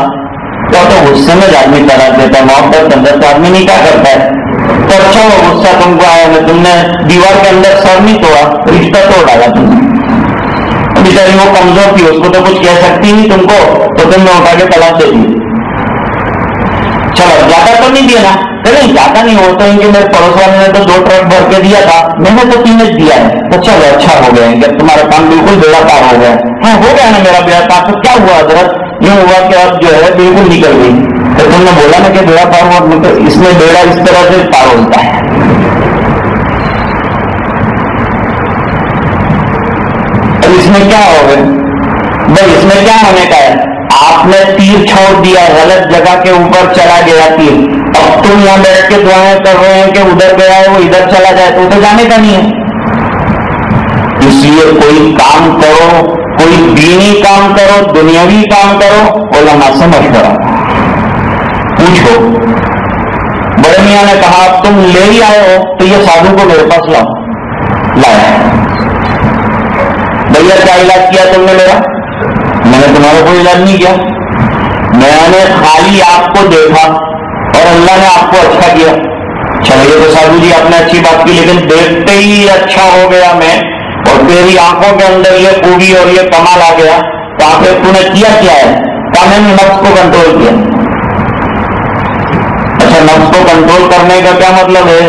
کیا تو غصے میں آدمی طلاق دیتا ہے محبت اندر تو آدمی نہیں کیا کرتا ہے. تو اچھا وہ غصہ تم کو آیا تم نے دیوار کے اندر سر نہیں توڑا رشتہ توڑ ڈالا تم نے. بیچاری وہ کمزور تھی اس کو تو کچھ کہہ سکتی نہیں تم کو تو تم نے اٹھا کے طلاق دے دی. چلو زیادہ تو نہیں دیا نا. نہیں زیادہ نہیں ہو تو ان کے میرے پڑوس والے نے تو 2 ٹرک بھر کے دیا تھا میں نے تو 3 دیا ہے. تو چلو اچھا ہو گیا جب تمہارا کام بالکل بیڑا پار ہو گیا. ہاں ہو گیا نا میرا بیڑا پار. تو کیا ہوا حضرت یوں ہوا کہ اب جو ہے بالکل نکل گئی. تو تم نے بولا نا کہ بیڑا پار ہوا اس میں بیڑا اس طرح سے پار ہوتا ہے. اب اس میں کیا ہو گیا بھائی اس میں کیا ہونے کا ہے. آپ نے تیر چھوڑ دیا غلط جگہ کے اوپر چلا گیا تیر. اب تم یہاں بیٹھ کے دعائیں کر رہے ہیں کہ ادھر گیا ہے وہ ادھر چلا جائے تو ادھر جانے کا نہیں ہے. اس لیے کوئی کام کرو کوئی دینی کام کرو دنیاوی کام کرو علماء سے مشورہ پوچھو. بڑے میاں نے کہا اب تم لے ہی آئے ہو تو یہ سادھو کو میرے پاس لایا. بھیا کیا علاج کیا تم نے میرا. میں نے تمہارا کوئی علاج نہیں کیا. میں نے خالی آپ کو دیکھا اور اللہ نے آپ کو اچھا کیا. چلیے تو سادھو جی آپ نے اچھی بات کی لیکن دیکھتے ہی اچھا ہو گیا میں اور تیری آنکھوں کے اندر یہ خوبی اور یہ کمال آ گیا تو آخر تو نے کیا ہے. کہا میں نے نفس کو کنٹرول کیا. اچھا نفس کو کنٹرول کرنے کا کیا مطلب ہے.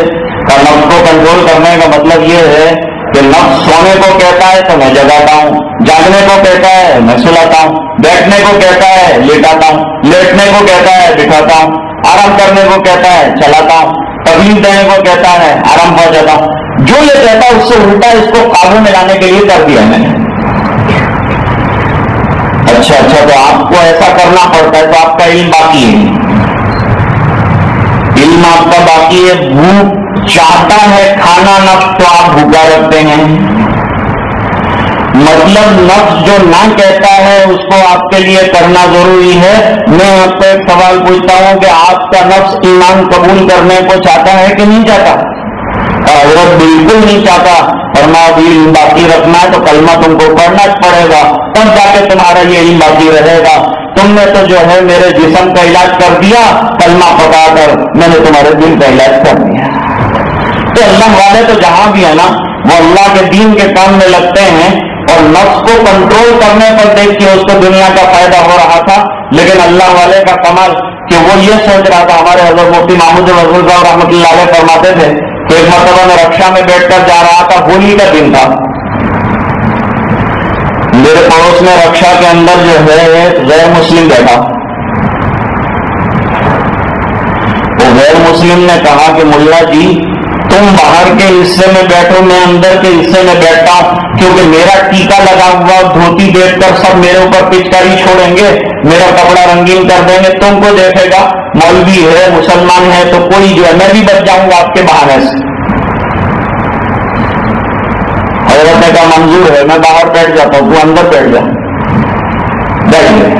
نفس کو کنٹرول کرنے کا مطلب یہ ہے کہ نفس سونے کو کہتا ہے تو میں جگاتا ہوں. جاگنے کو کہتا ہے میں سلاتا ہوں. بیٹھنے کو کہتا ہے لیٹاتا ہوں. لیٹنے کو کہتا ہے بٹھاتا ہوں. آرام کرنے کو کہتا ہے چلاتا ہوں. تکلیف دینے کو کہتا ہے آرام پہنچ جاتا ہوں. جو یہ کہتا ہے اس سے الٹا اس کو قابو میں لانے کے لیے کر دیا میں نے. اچھا تو آپ کو ایسا کرنا پڑتا ہے تو آپ کا علم باقی ہے. علم آپ کا باقی ہے. بھوک چاہتا ہے کھانا نفس تو آپ بھوکا رکھتے ہیں. مطلب نفس جو نہ کہتا ہے اس کو آپ کے لیے کرنا ضروری ہے. میں آپ کو ایک سوال پوچھتا ہوں کہ آپ کا نفس ایمان قبول کرنے کو چاہتا ہے کہ نہیں چاہتا؟ حضرت بالکل نہیں چاہتا. فرمایا ابھی علم باقی رکھنا ہے تو کلمہ تم کو پڑھنا پڑے گا، تب جا کے تمہارا یہ علم باقی رہے گا. تم نے تو جو ہے میرے جسم کا علاج کر دیا، کلمہ پکا کر میں نے تمہارے دل کا علاج کر دیا. تو اللہ والے تو جہاں بھی ہے نا وہ اللہ کے دین کے کام میں لگتے ہیں. اور نفس کو کنٹرول کرنے پر دیکھیے اس کو دنیا کا فائدہ ہو رہا تھا، لیکن اللہ والے کا کمال کہ وہ یہ سوچ رہا تھا. ہمارے حضرت مفتی محمود رسول صاحب رحمۃ اللہ علیہ فرماتے تھے کہ ایک مرتبہ میں رکشا میں بیٹھ کر جا رہا تھا، ہولی کا دن تھا. میرے پڑوس میں رکشا کے اندر جو ہے غیر مسلم بیٹھا. وہ غیر مسلم نے کہا کہ ملا جی تم باہر کے حصے میں بیٹھو، میں اندر کے حصے میں بیٹھتا ہوں، کیونکہ میرا ٹیکا لگا ہوا دھوتی دیکھ کر سب میرے اوپر پچکاری چھوڑیں گے، میرا کپڑا رنگین کر دیں گے. تم کو دیکھے گا مولوی ہے مسلمان ہے تو کوئی جو ہے میں بھی بچ جاؤں گا آپ کے بہانے سے. حضرت نے کہا منظور ہے، میں باہر بیٹھ جاتا ہوں، تو اندر بیٹھ جا. بیٹھ گئے.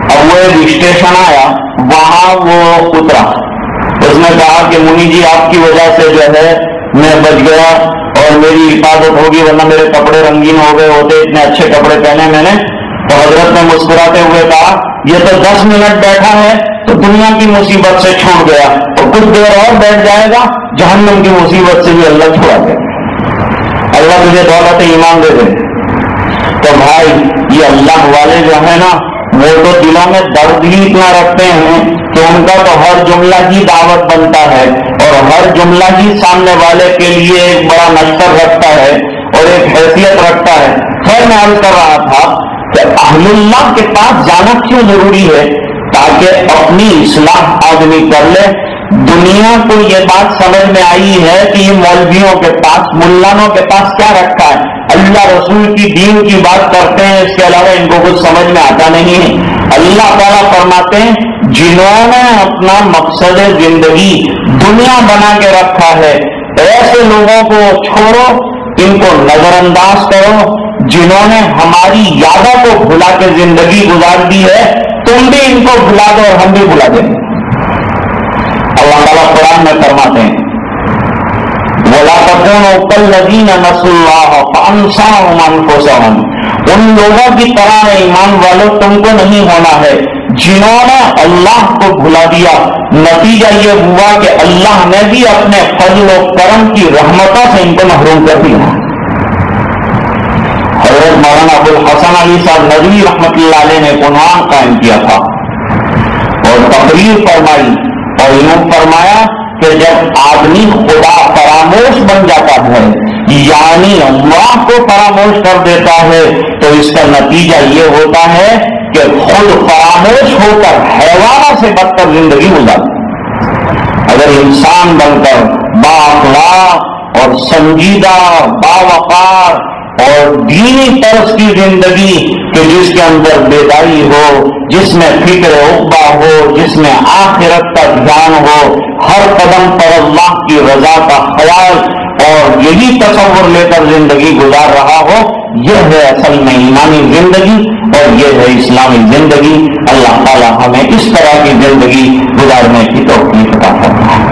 اب وہ ایک اسٹیشن آیا، وہاں وہ اترا. اس نے کہا کہ منی جی آپ کی وجہ سے جو ہے میں بچ گیا اور میری حفاظت ہوگی، ورنہ میرے کپڑے رنگین ہو گئے ہوتے، اتنے اچھے کپڑے پہنے میں نے. تو حضرت نے مسکراتے ہوئے کہا یہ تو 10 منٹ بیٹھا ہے تو دنیا کی مصیبت سے چھوٹ گیا، اور کچھ دیر اور بیٹھ جائے گا جہنم کی مصیبت سے بھی اللہ چھڑا دے. اللہ تجھے دولت ایمان دے دے. تو بھائی یہ اللہ والے جو ہے نا وہ تو دلوں میں درد ہی اتنا رکھتے ہیں کہ ان کا تو ہر جملہ ہی دعوت بنتا ہے، اور ہر جملہ ہی سامنے والے کے لیے ایک بڑا نشتر رکھتا ہے اور ایک حیثیت رکھتا ہے. خیر میں عرض کر رہا تھا کہ اہل اللہ کے پاس جانا کیوں ضروری ہے؟ تاکہ اپنی اصلاح آدمی کر لے. دنیا کو یہ بات سمجھ میں آئی ہے کہ یہ مولویوں کے پاس ملانوں کے پاس کیا رکھا ہے، اللہ رسول کی دین کی بات کرتے ہیں، اس کے علاوہ ان کو کچھ سمجھ میں آتا نہیں ہے. اللہ تعالیٰ فرماتے ہیں جنہوں نے اپنا مقصد زندگی دنیا بنا کے رکھا ہے ایسے لوگوں کو چھوڑو، ان کو نظر انداز کرو. جنہوں نے ہماری یادوں کو بھلا کے زندگی گزار دی ہے تم بھی ان کو بھلا دو اور ہم بھی بھلا دیں. اللہ تعالیٰ قرآن میں فرماتے ہیں وَلَا تَكُونُوا كَالَّذِينَ نَسُوا اللَّهَ فَأَنسَاهُمْ أَنفُسَهُمْ. ان لوگوں کی طرح ایمان والوں تم کو نہیں ہونا ہے جنہوں نے اللہ کو بھلا دیا. نتیجہ یہ ہوا کہ اللہ نے بھی اپنے فضل و کرم کی رحمتوں سے ان کو محروم کر دیا. حضرت مولانا ابو الحسن علی صاحب ندوی رحمۃ اللہ علیہ نے ایک عنوان قائم کیا تھا اور تقریر فرمائی اور یوں فرمایا کہ جب آدمی خدا فراموش بن جاتا ہے یعنی اللہ کو فراموش کر دیتا ہے تو اس کا نتیجہ یہ ہوتا ہے کہ خود فراموش ہو کر حیوانوں سے بدتر زندگی گزارتا. اگر انسان بن کر بااخلاق اور سنجیدہ باوقار اور دینی طرز کی زندگی کہ جس کے اندر بیداری ہو، جس میں فکر عقبہ ہو، جس میں آخرت کا دھیان ہو، ہر قدم پر اللہ کی رضا کا خیال اور یہی تصور لے کر زندگی گزار رہا ہو، یہ ہے اصل میں ایمانی زندگی اور یہ ہے اسلامی زندگی. اللہ تعالی ہمیں اس طرح کی زندگی گزارنے کی توفیق عطا فرمائے.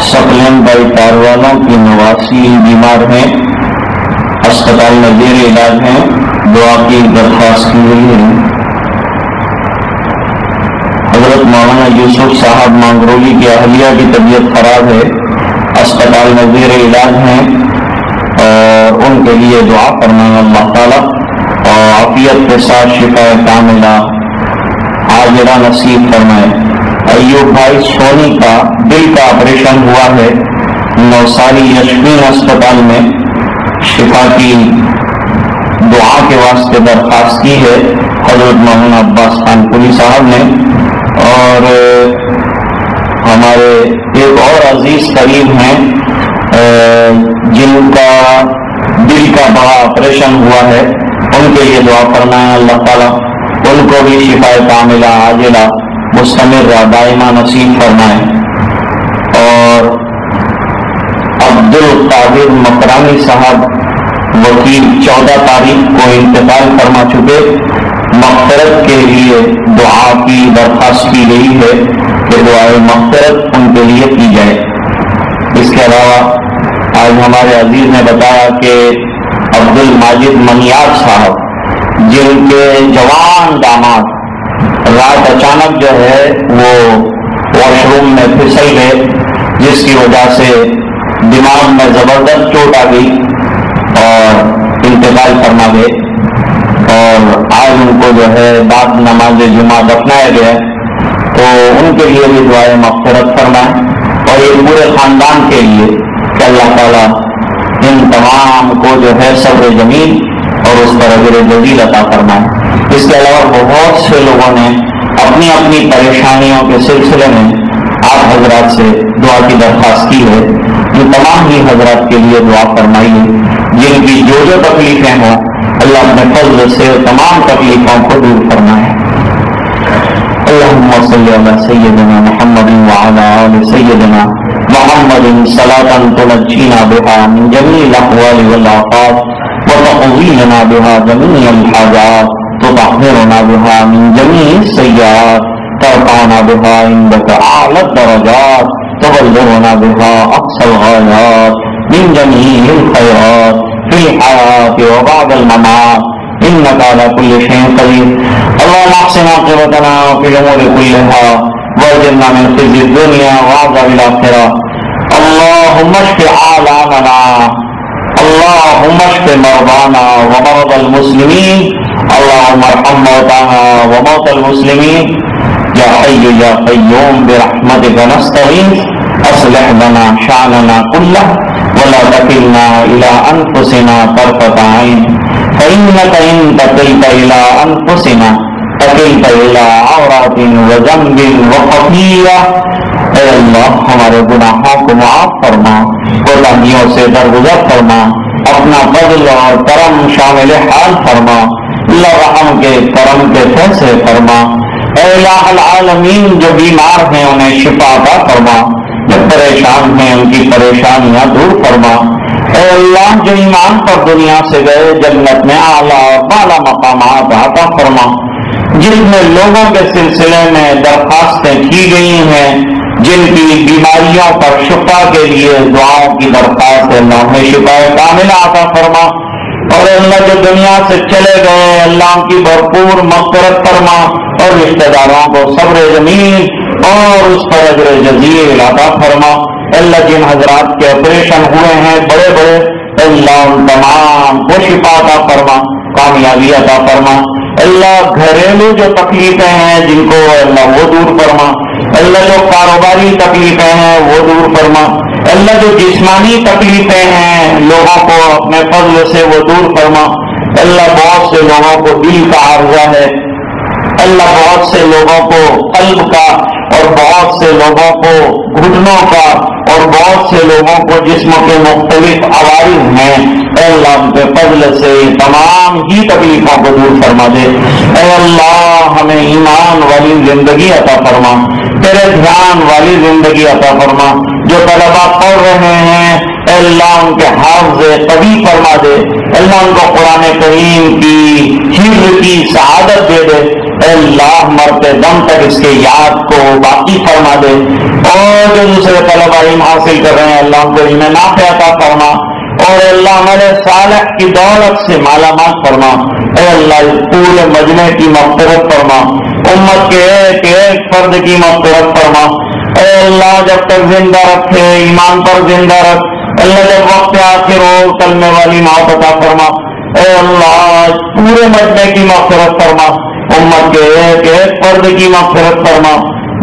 سکلین بائی تار والوں کی نواسی بیمار ہیں، اسپتال میں زیر علاج ہیں، دعا کی درخواست کی گئی ہے. حضرت مولانا یوسف صاحب مانگرولی کی اہلیہ کی طبیعت خراب ہے، اسپتال میں زیر علاج ہیں اور ان کے لیے دعا فرمائیں اللہ تعالیٰ اور عافیت کے ساتھ شفا کاملہ عاجلہ نصیب فرمائے. ایوب بھائی سونی کا دل کا آپریشن ہوا ہے، نوساری یشمین اسپتال میں، شفا کی دعا کے واسطے درخواست کی ہے حضرت مولانا عباس خان پولی صاحب نے. اور ہمارے ایک اور عزیز قریب ہیں جن کا دل کا بڑا آپریشن ہوا ہے، ان کے لیے دعا کرنا ہے اللہ تعالیٰ ان کو بھی شفا کاملہ عاجلہ مستمر دائمہ نصیب فرمائے۔ اور عبد القادر مکرانی صاحب وکیل 14 تاریخ کو انتقال فرما چکے، مغفرت کے لیے دعا کی درخواست کی گئی ہے کہ دعائے مغفرت ان کے لیے کی جائے۔ اس کے علاوہ آج ہمارے عزیز نے بتایا کہ عبد الماجد منیار صاحب جن کے جوان داماد رات اچانک جو ہے وہ واش روم میں پھسل گئے، جس کی وجہ سے دماغ میں زبردست چوٹ آ گئی اور انتقال فرما گئے، اور آج ان کو جو ہے بعد نماز جمعہ دفنایا گیا، تو ان کے لیے بھی دعائے مغفرت فرمائیں، اور یہ پورے خاندان کے لیے کہ اللہ تعالیٰ ان تمام کو جو ہے صبر جمیل اور اس پر اجر جزیل عطا فرمائے۔ اس کے علاوہ بہت سے لوگوں نے اپنی اپنی پریشانیوں کے سلسلے میں آپ حضرات سے دعا کی درخواست کی ہے، ان تمام ہی حضرات کے لیے دعا فرمائیے، جن کی جو تکلیفیں ہوں اللہ اپنے فضل سے تمام تکلیفوں کو دور فرمائے۔ اللہم صلی علی سیدنا محمد وعلی آل سیدنا محمد صلاۃ تنجینا بها من جمیع الاحوال والآفات وتقضی لنا بها جمیع الحاجات تطہرنا بها من جمیع السیئات ترفعنا بها عندك اعلی الدرجات تبلغنا بها اقصى الغایات من جمیع الخیرات فی الحیاة وبعد الممات انك على كل شيء قدیر۔ اللهم احسن عاقبتنا في الامور كلها واجرنا من خزي الدنيا وعذاب الاخرة۔ اللهم اشف عالمنا، اللهم اشف مرضانا ومرضى المسلمين، اللهم ارحم موتانا وموتى المسلمين، يا حي يا قيوم برحمتك نستغيث، اصلح لنا شأننا كله ولا تكلنا إلى أنفسنا طرفة عين، فإنك إن تكلت إلى أنفسنا تكلت إلى عورات وذنب وخطيئة۔ اے اللہ ہمارے گناہوں کو معاف فرما، کوتاہیوں سے درگزر فرما، اپنا فضل اور کرم شامل حال فرما، اللہ رحم کے کرم کے فیصلے فرما۔ اے الہ العالمین جو بیمار ہیں انہیں شفا عطا فرما، جو پریشان ہیں ان کی پریشانیاں دور فرما۔ اے اللہ جو ایمان پر دنیا سے گئے جنت میں اعلیٰ اور بالا مقامات عطا فرما۔ جن میں لوگوں کے سلسلے میں درخواستیں کی گئی ہیں، جن کی بیماریوں پر شفا کے لیے دعاؤں کی درخواست ہے، اللہ نے شفا کاملہ عطا فرما۔ اور اللہ جو دنیا سے چلے گئے اللہ کی بھرپور مغفرت فرما، اور رشتہ داروں کو صبر جمیل اور اس پر اجر جزیل عطا فرما۔ اللہ جن حضرات کے آپریشن ہوئے ہیں بڑے بڑے، اللہ ان تمام کو شفا عطا فرما، کامیابی عطا فرما۔ اللہ گھریلو جو تکلیفیں ہیں جن کو اللہ وہ دور فرما، اللہ جو کاروباری تکلیفیں ہیں وہ دور فرما، اللہ جو جسمانی تکلیفیں ہیں لوگوں کو اپنے فضل سے وہ دور فرما۔ اللہ بہت سے لوگوں کو دل کا عارضہ ہے، اللہ بہت سے لوگوں کو قلب کا، اور بہت سے لوگوں کو گھٹنوں کا، اور بہت سے لوگوں کو جسم کے مختلف عوارض ہیں۔ اے اللہ ان کے فضل سے تمام ہی تکلیفوں کو دور فرما دے۔ اے اللہ ہمیں ایمان والی زندگی عطا فرما، تیرے دھیان والی زندگی عطا فرما۔ جو طلبا پڑھ رہے ہیں اے اللہ ان کے حافظ قوی فرما دے، اللہ ان کو قرآن کریم کی حفظ کی سعادت دے دے۔ اے اللہ مرتے دم تک اس کے یاد کو باقی فرما دے، اور جو دوسرے طلبا علم حاصل کر رہے ہیں اللہ ان کو علم نافع عطا فرما، اور اللہ ہمارے صالح کی دولت سے مالا مال فرما۔ اے اللہ پورے مجمع کی مغفرت فرما، امت کے ایک ایک فرد کی مغفرت فرما۔ اے اللہ جب تک زندہ رکھے ایمان پر زندہ رکھ، اللہ جب وقت آخر ہو کلمے والی موت عطا فرما۔ اے اللہ پورے مجمع کی مغفرت فرما، امت کے ایک ایک فرد کی مغفرت فرما۔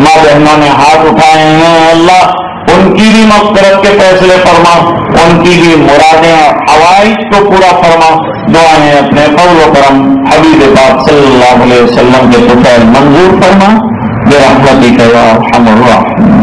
ماں بہنوں نے ہاتھ اٹھائے ہیں اللہ ان کی بھی مغفرت کے فیصلے فرما، ان کی بھی مرادیں اور حوائج کو پورا فرما۔ دعائیں اپنے فضل و کرم حبیب پاک صلی اللہ علیہ وسلم کے طفیل منظور فرما، برحمتک یا ارحم الراحمین۔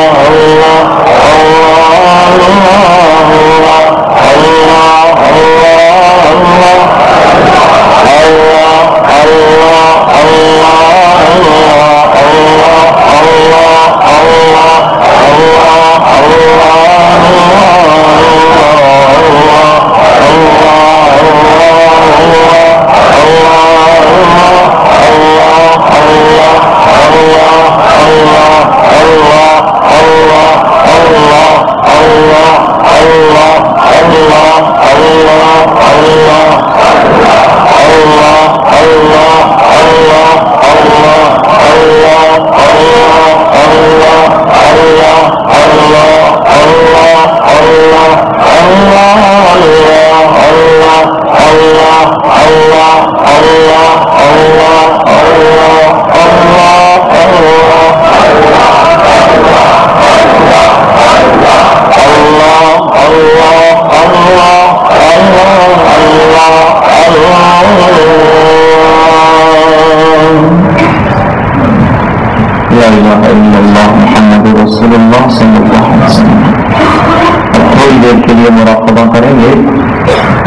دیر کے لیے مراقبہ کریں گے.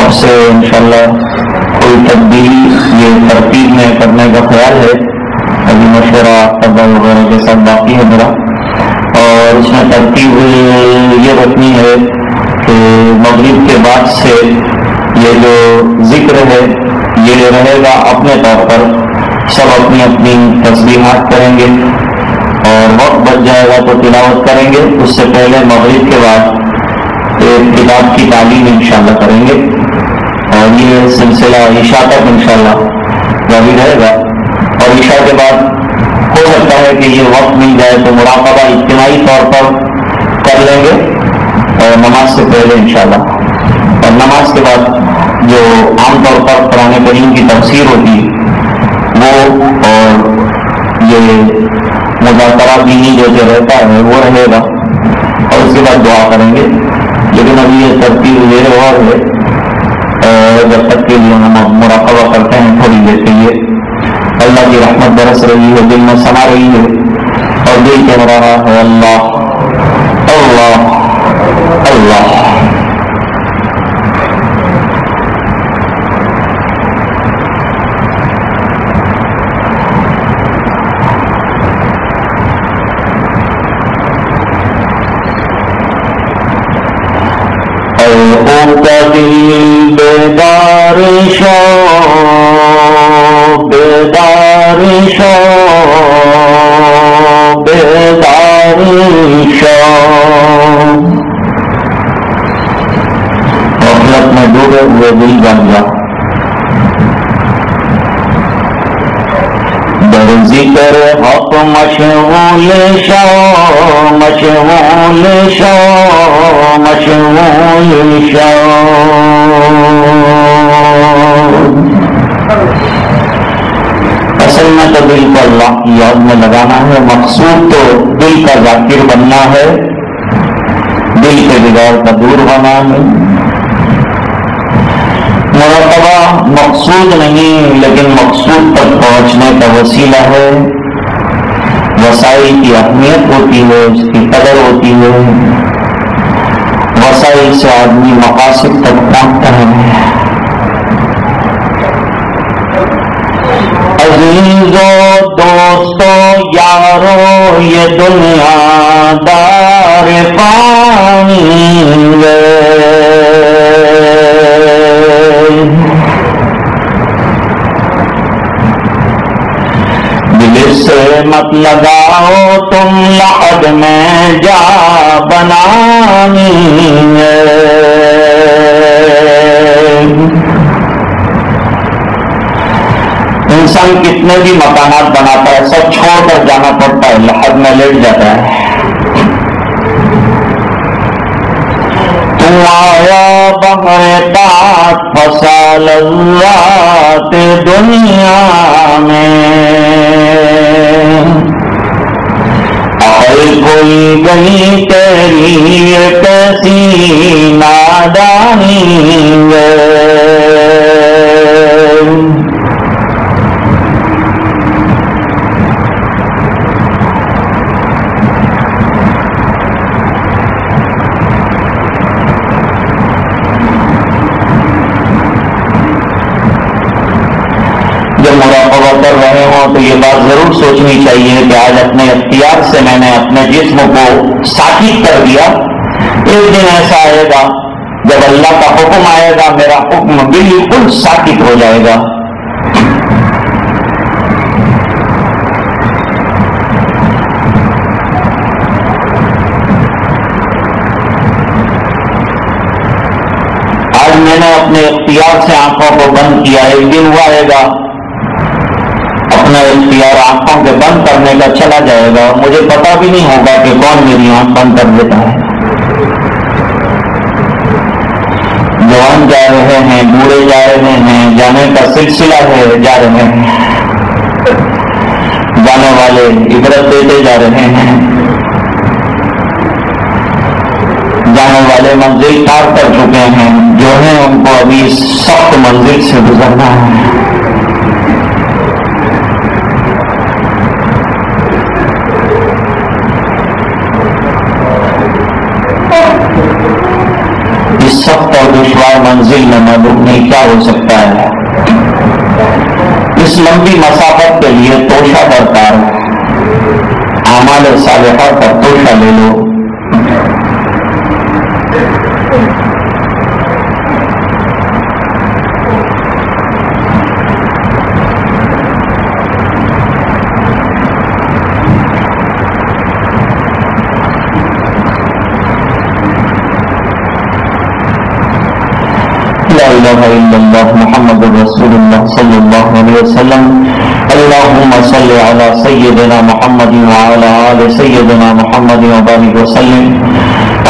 اب سے انشاءاللہ کوئی تبدیلی یہ ترتیب میں کرنے کا خیال ہے. ابھی مشورہ طبع وغیرہ کے ساتھ باقی ہے میرا, اور اس میں ترتیب یہ رکھنی ہے کہ مغرب کے بعد سے یہ جو ذکر ہے یہ رہے گا اپنے طور پر, سب اپنی اپنی تسبیحات کریں گے, اور وقت بچ جائے گا تو تلاوت کریں گے. اس سے پہلے مغرب کے بعد ایک کتاب کی تعلیم انشاءاللہ کریں گے, اور یہ سلسلہ عشاء تک انشاءاللہ جاری رہے گا. اور عشاء کے بعد ہو سکتا ہے کہ یہ وقت مل جائے تو مراقبہ اجتماعی طور پر کر لیں گے, اور نماز سے پہلے انشاءاللہ. اور نماز کے بعد جو عام طور پر قرآن کریم کی تفسیر ہوتی وہ, اور یہ مذاکرہ دینی جو رہتا ہے وہ رہے گا, اور اس کے بعد دعا کریں گے. لیکن ابھی یہ ترتیب یہ اور ہے, جب تک کے لیے ہم مراقبہ کرتے ہیں تھوڑی دیر کے لیے. اللہ کی رحمت برس رہی ہے, دل میں سما رہی ہے, اور دل کہہ رہا ہے اللہ اللہ اللہ. بیدار شو بیدار شو بیدار شو. غفلت میں ڈوبے ہوئے دل بن جا, در ذکر حق مشغول شو مشغول شو مشغول شو. اصل میں تو دل کو اللہ کی یاد میں لگانا ہے, مقصود تو دل کا ذاکر بننا ہے, دل کے بگاڑ کا دور ہونا ہے. مراقبہ مقصود نہیں لیکن مقصود تک پہنچنے کا وسیلہ ہے. وسائل کی اہمیت ہوتی ہے, اس کی قدر ہوتی ہے. وسائل سے آدمی مقاصد تک پہنچتا ہے. عزیزو دوستو یارو یہ دنیا دار پانی دل سے مت لگاؤ تم لحد میں جا بنانی. انسان کتنے بھی مکانات بناتا ہے, سب چھوڑ کر جانا پڑتا ہے, لحد میں لیٹ جاتا ہے. تو آیا بغیرات فسال ذات دنیا میں, آئے کوئی گئی تیری کیسی نادانی. مراقبہ کر رہے ہوں تو یہ بات ضرور سوچنی چاہیے کہ آج اپنے اختیار سے میں نے اپنے جسم کو ساکت کر دیا. ایک دن ایسا آئے گا جب اللہ کا حکم آئے گا, میرا حکم بالکل ساکت ہو جائے گا. آج میں نے اپنے اختیار سے آنکھوں کو بند کیا, ایک دن وہ آئے گا اپنا اختیار آنکھوں کے بند کرنے کا چلا جائے گا, مجھے پتا بھی نہیں ہوگا کہ کون میری آنکھ بند کر دیتا ہے. جوان جا رہے ہیں, بوڑھے جا رہے ہیں, جانے کا سلسلہ ہے, جا رہے ہیں. جانے والے عبرت دیتے جا رہے ہیں, جانے والے منزل پار کر چکے ہیں, جو ہیں ان کو ابھی سخت منزل سے گزرنا ہے. سخت اور دشوار منزل میں معلوم نہیں کیا ہو سکتا ہے. اس لمبی مسافت کے لیے توشہ درکار ہے. اعمال صالحہ کا توشہ لے لو. لا الہ الا اللہ محمد رسول اللہ صلی اللہ علیہ وسلم. اللہم صلی علی سیدنا محمد وعلی آل سیدنا محمد وبارک وسلم.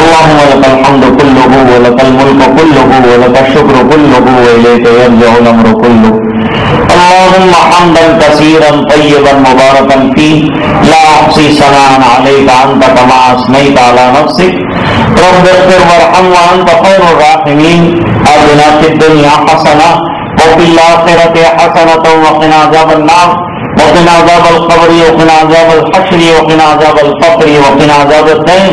اللہم لک الحمد کلہ ولک الملک کلہ ولک الشکر کلہ والیک یرجع الامر کلہ. اللہم حمدا کثیرا طیبا مبارکا فیہ لا احصی ثناء علیک انت کما اثنیت علی نفسک. رب اغفر وارحم وانت خیر الراحمین. آتنا فی الدنیا حسنہ وفی الآخرۃ حسنۃ وقنا عذاب النار وقنا عذاب القبر وقنا عذاب الحشر وقنا عذاب الفقر وقنا عذاب الدین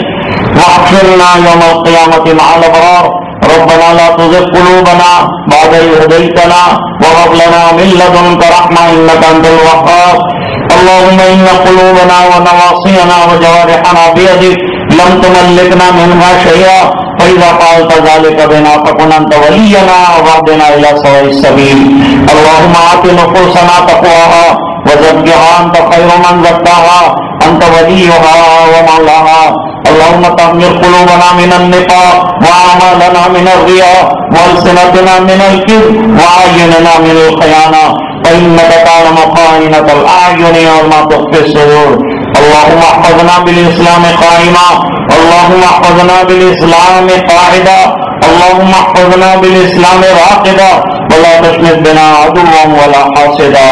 واحشرنا یوم القیامة مع الابرار. ربنا لا تزغ قلوبنا بعد إذ هديتنا وهب لنا من لدنك رحمة إنك أنت الوهاب. اللهم إن قلوبنا ونواصينا وجوارحنا بيدك لم تملكنا منها شيئا فإذا فعلت ذلك بنا فكن أنت ولينا واهدنا إلى سواء السبيل. اللهم آت نفوسنا تقواها وزكها أنت خير من زكاها أنت وليها ومولاها. اللهم طهر قلوبنا من النفاق وأعمالنا من الرياء وألسنتنا من الكذب وأعيننا من الخيانة فإنك تعلم خائنة الأعين وما تخفي الصدور. اللهم احفظنا بالإسلام قائما اللهم احفظنا بالإسلام قاعدا اللهم احفظنا بالإسلام راقدا ولا تشمت بنا عدوا ولا حاسدا.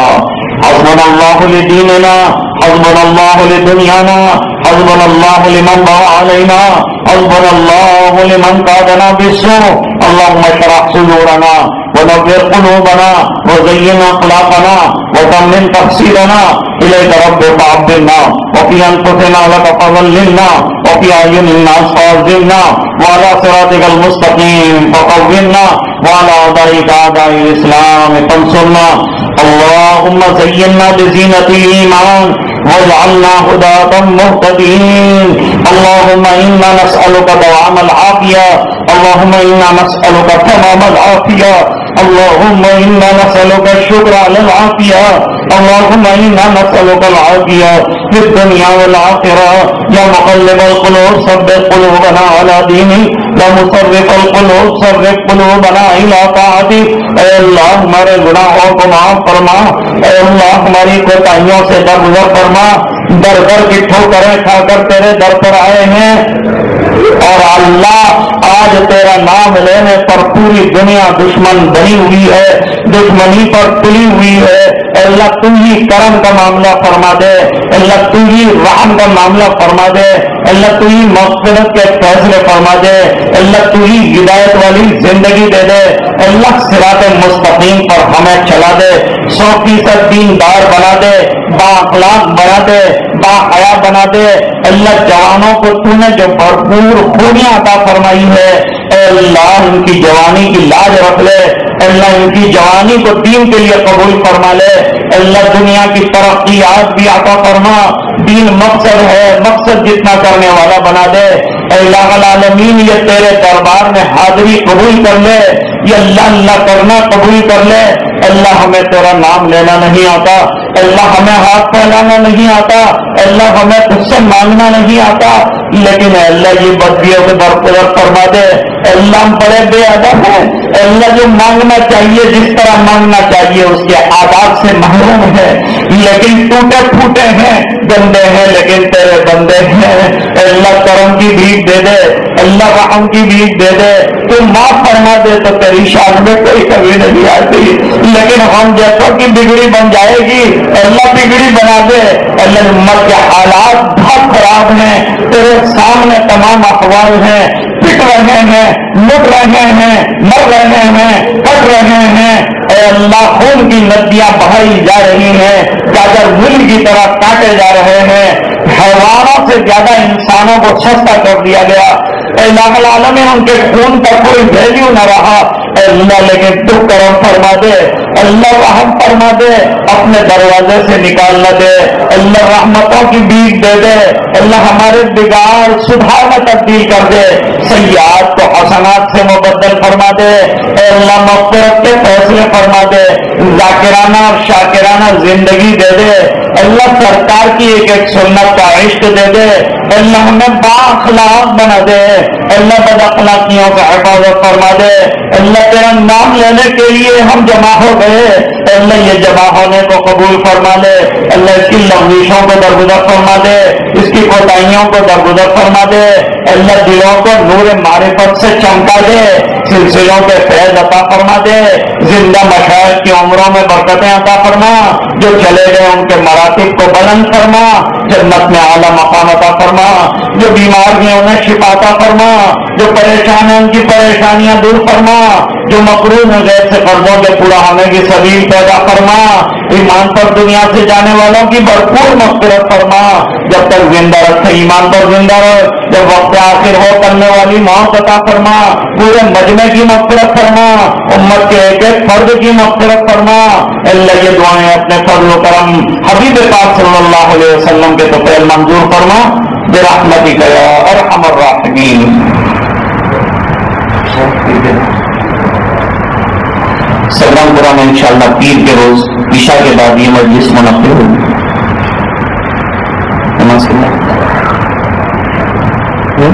حسبنا الله لديننا حسبنا الله لدنيانا حسبنا الله لمن بغى علينا حسبنا الله لمن قادنا بالسوء. اللهم اشرح صدورنا ونور قلوبنا وزين أخلاقنا وتمم تقصيرنا إليك رب فعبدنا وفي أنفسنا لك فظللنا وفي أعين الناس فأعذنا وعلى صراطك المستقيم فقومنا وعلى أعدائك أعداء الإسلام فانصرنا. اللهم زينا بزينة الإيمان واجعلنا هداة مهتدين. اللهم إنا نسألك دوام العافية اللهم إنا نسألك تمام العافية اللهم إنا نسألك الشكر على العافية اللهم إنا نسألك العافية في الدنيا والآخرة. يا مقلب القلوب ثبت قلوبنا على دينك يا مصرف القلوب صرف قلوبنا إلى طاعتك. اے اللہ ہمارے گناہوں کو معاف فرما. اے اللہ ہماری کوتاہیوں سے درگزر فرما. در در کی ٹھوکریں کھا کر تیرے در پر آئے ہیں اور اللہ آج تیرا نام لینے پر پوری دنیا دشمن بنی ہوئی ہے دشمنی پر تلی ہوئی ہے. اللہ تو ہی کرم کا معاملہ فرما دے. اللہ تو ہی رحم کا معاملہ فرما دے. اللہ تو ہی مغفرت کے فیصلے فرما دے. اللہ تو ہی ہدایت والی زندگی دے دے. اللہ صراط مستقیم پر ہمیں چلا دے. 100% دیندار بنا دے. با اخلاق بنا دے. با حیا بنا دے. اللہ جوانوں کو تو نے جو بھرپور خوبیاں عطا فرمائی ہے اے اللہ ان کی جوانی کی لاج رکھ لے. اللہ ان کی جوانی کو دین کے لیے قبول فرما لے. اللہ دنیا کی ترقیات بھی عطا فرما. دین مقصد ہے مقصد جتنا کرنے والا بنا دے. اے الہ العالمین یہ تیرے دربار میں حاضری قبول کر لے. یہ اللہ اللہ کرنا قبول کر لے. اللہ ہمیں تیرا نام لینا نہیں آتا. اللہ ہمیں ہاتھ پھیلانا نہیں آتا. اللہ ہمیں تجھ سے مانگنا نہیں آتا. لیکن اللہ یہ بدبیوں کے درپور فرما دے. اللہ ہم بڑے بے ادب ہیں. اللہ جو مانگنا چاہیے جس طرح مانگنا چاہیے اس کے آداب سے محروم ہے. لیکن ٹوٹے پھوٹے ہیں گندے ہیں لیکن تیرے بندے ہیں. اللہ کرم کی بھیک دے دے. اللہ رحم کی بھیک دے دے. تو معاف فرما دے تو تیری شان میں کوئی کمی نہیں آتی. لیکن ہم جیسوں کی بگڑی بن جائے گی اللہ بگڑی بنا دے. اللہ امت کے حالات بہت خراب ہیں. تیرے سامنے تمام احوال ہیں. پٹ رہے ہیں لٹ رہے ہیں مر رہے ہیں کٹ رہے ہیں. اے اللہ خون کی ندیاں بہائی جا رہی ہیں. گاجر مل کی طرح کاٹے جا رہے ہیں. حیوانوں سے زیادہ انسانوں کو سستا کر دیا گیا. الہ العالمین ان کے خون کا کوئی ویلیو نہ رہا، اے اللہ لیکن تو کرم فرما دے، اللہ رحم فرما دے، اپنے دروازے سے نکال نہ دے، اللہ رحمتوں کی بیج دے دے، اللہ ہمارے بگاڑ سدھار میں تبدیل کر دے، سیئات کو حسنات سے مبدل فرما دے، اے اللہ مغفرت کے فیصلے فرما دے، ذاکرانہ اور شاکرانہ زندگی دے دے، اللہ سرکار کی ایک ایک سنت کا عشق دے دے، اللہ ہمیں بااخلاق بنا دے، اللہ بد اخلاقیوں سے حفاظت فرما دے، اللہ تیرا نام لینے کے لیے ہم جمع ہو گئے، اللہ یہ جمع ہونے کو قبول فرما دے، اللہ اس کی لغزشوں کو درگزر فرما دے، اس کی کوتاہیوں کو درگزر فرما دے، اللہ دلوں کو نور معرفت سے چمکا دے، سلسلوں کے فیض عطا فرما دے، زندہ مشاہد کی عمروں میں برکتیں عطا فرما، جو چلے گئے ان کے مراتب کو بلند فرما، جنت میں اعلیٰ مقام عطا فرما، جو بیمار ہیں انہیں شفا عطا فرما، جو پریشان ہیں ان کی پریشانیاں دور فرما، جو مقروض ہیں غیر سے قرضوں کے پورا ہونے کی سبیل پیدا فرما، ایمان پر دنیا سے جانے والوں کی بھرپور مغفرت فرما، جب تک زندہ رکھے ایمان پر زندہ رہ، جب وقت آخر ہو کرنے والی موت عطا فرما، پورے مجمع کی مغفرت فرما، امت کے ایک ایک فرد کی مغفرت فرما، اللہ یہ دعائیں اپنے فضل و کرم حبیب پاک صلی اللہ علیہ وسلم کے تو پہل منظور فرما برحمتک یا ارحم الراحمین۔ سلام قرآن انشاءاللہ پیر کے روز عشاء کے بعد یہ مجلس منعقد ہوگی۔ نماز کے بعد تو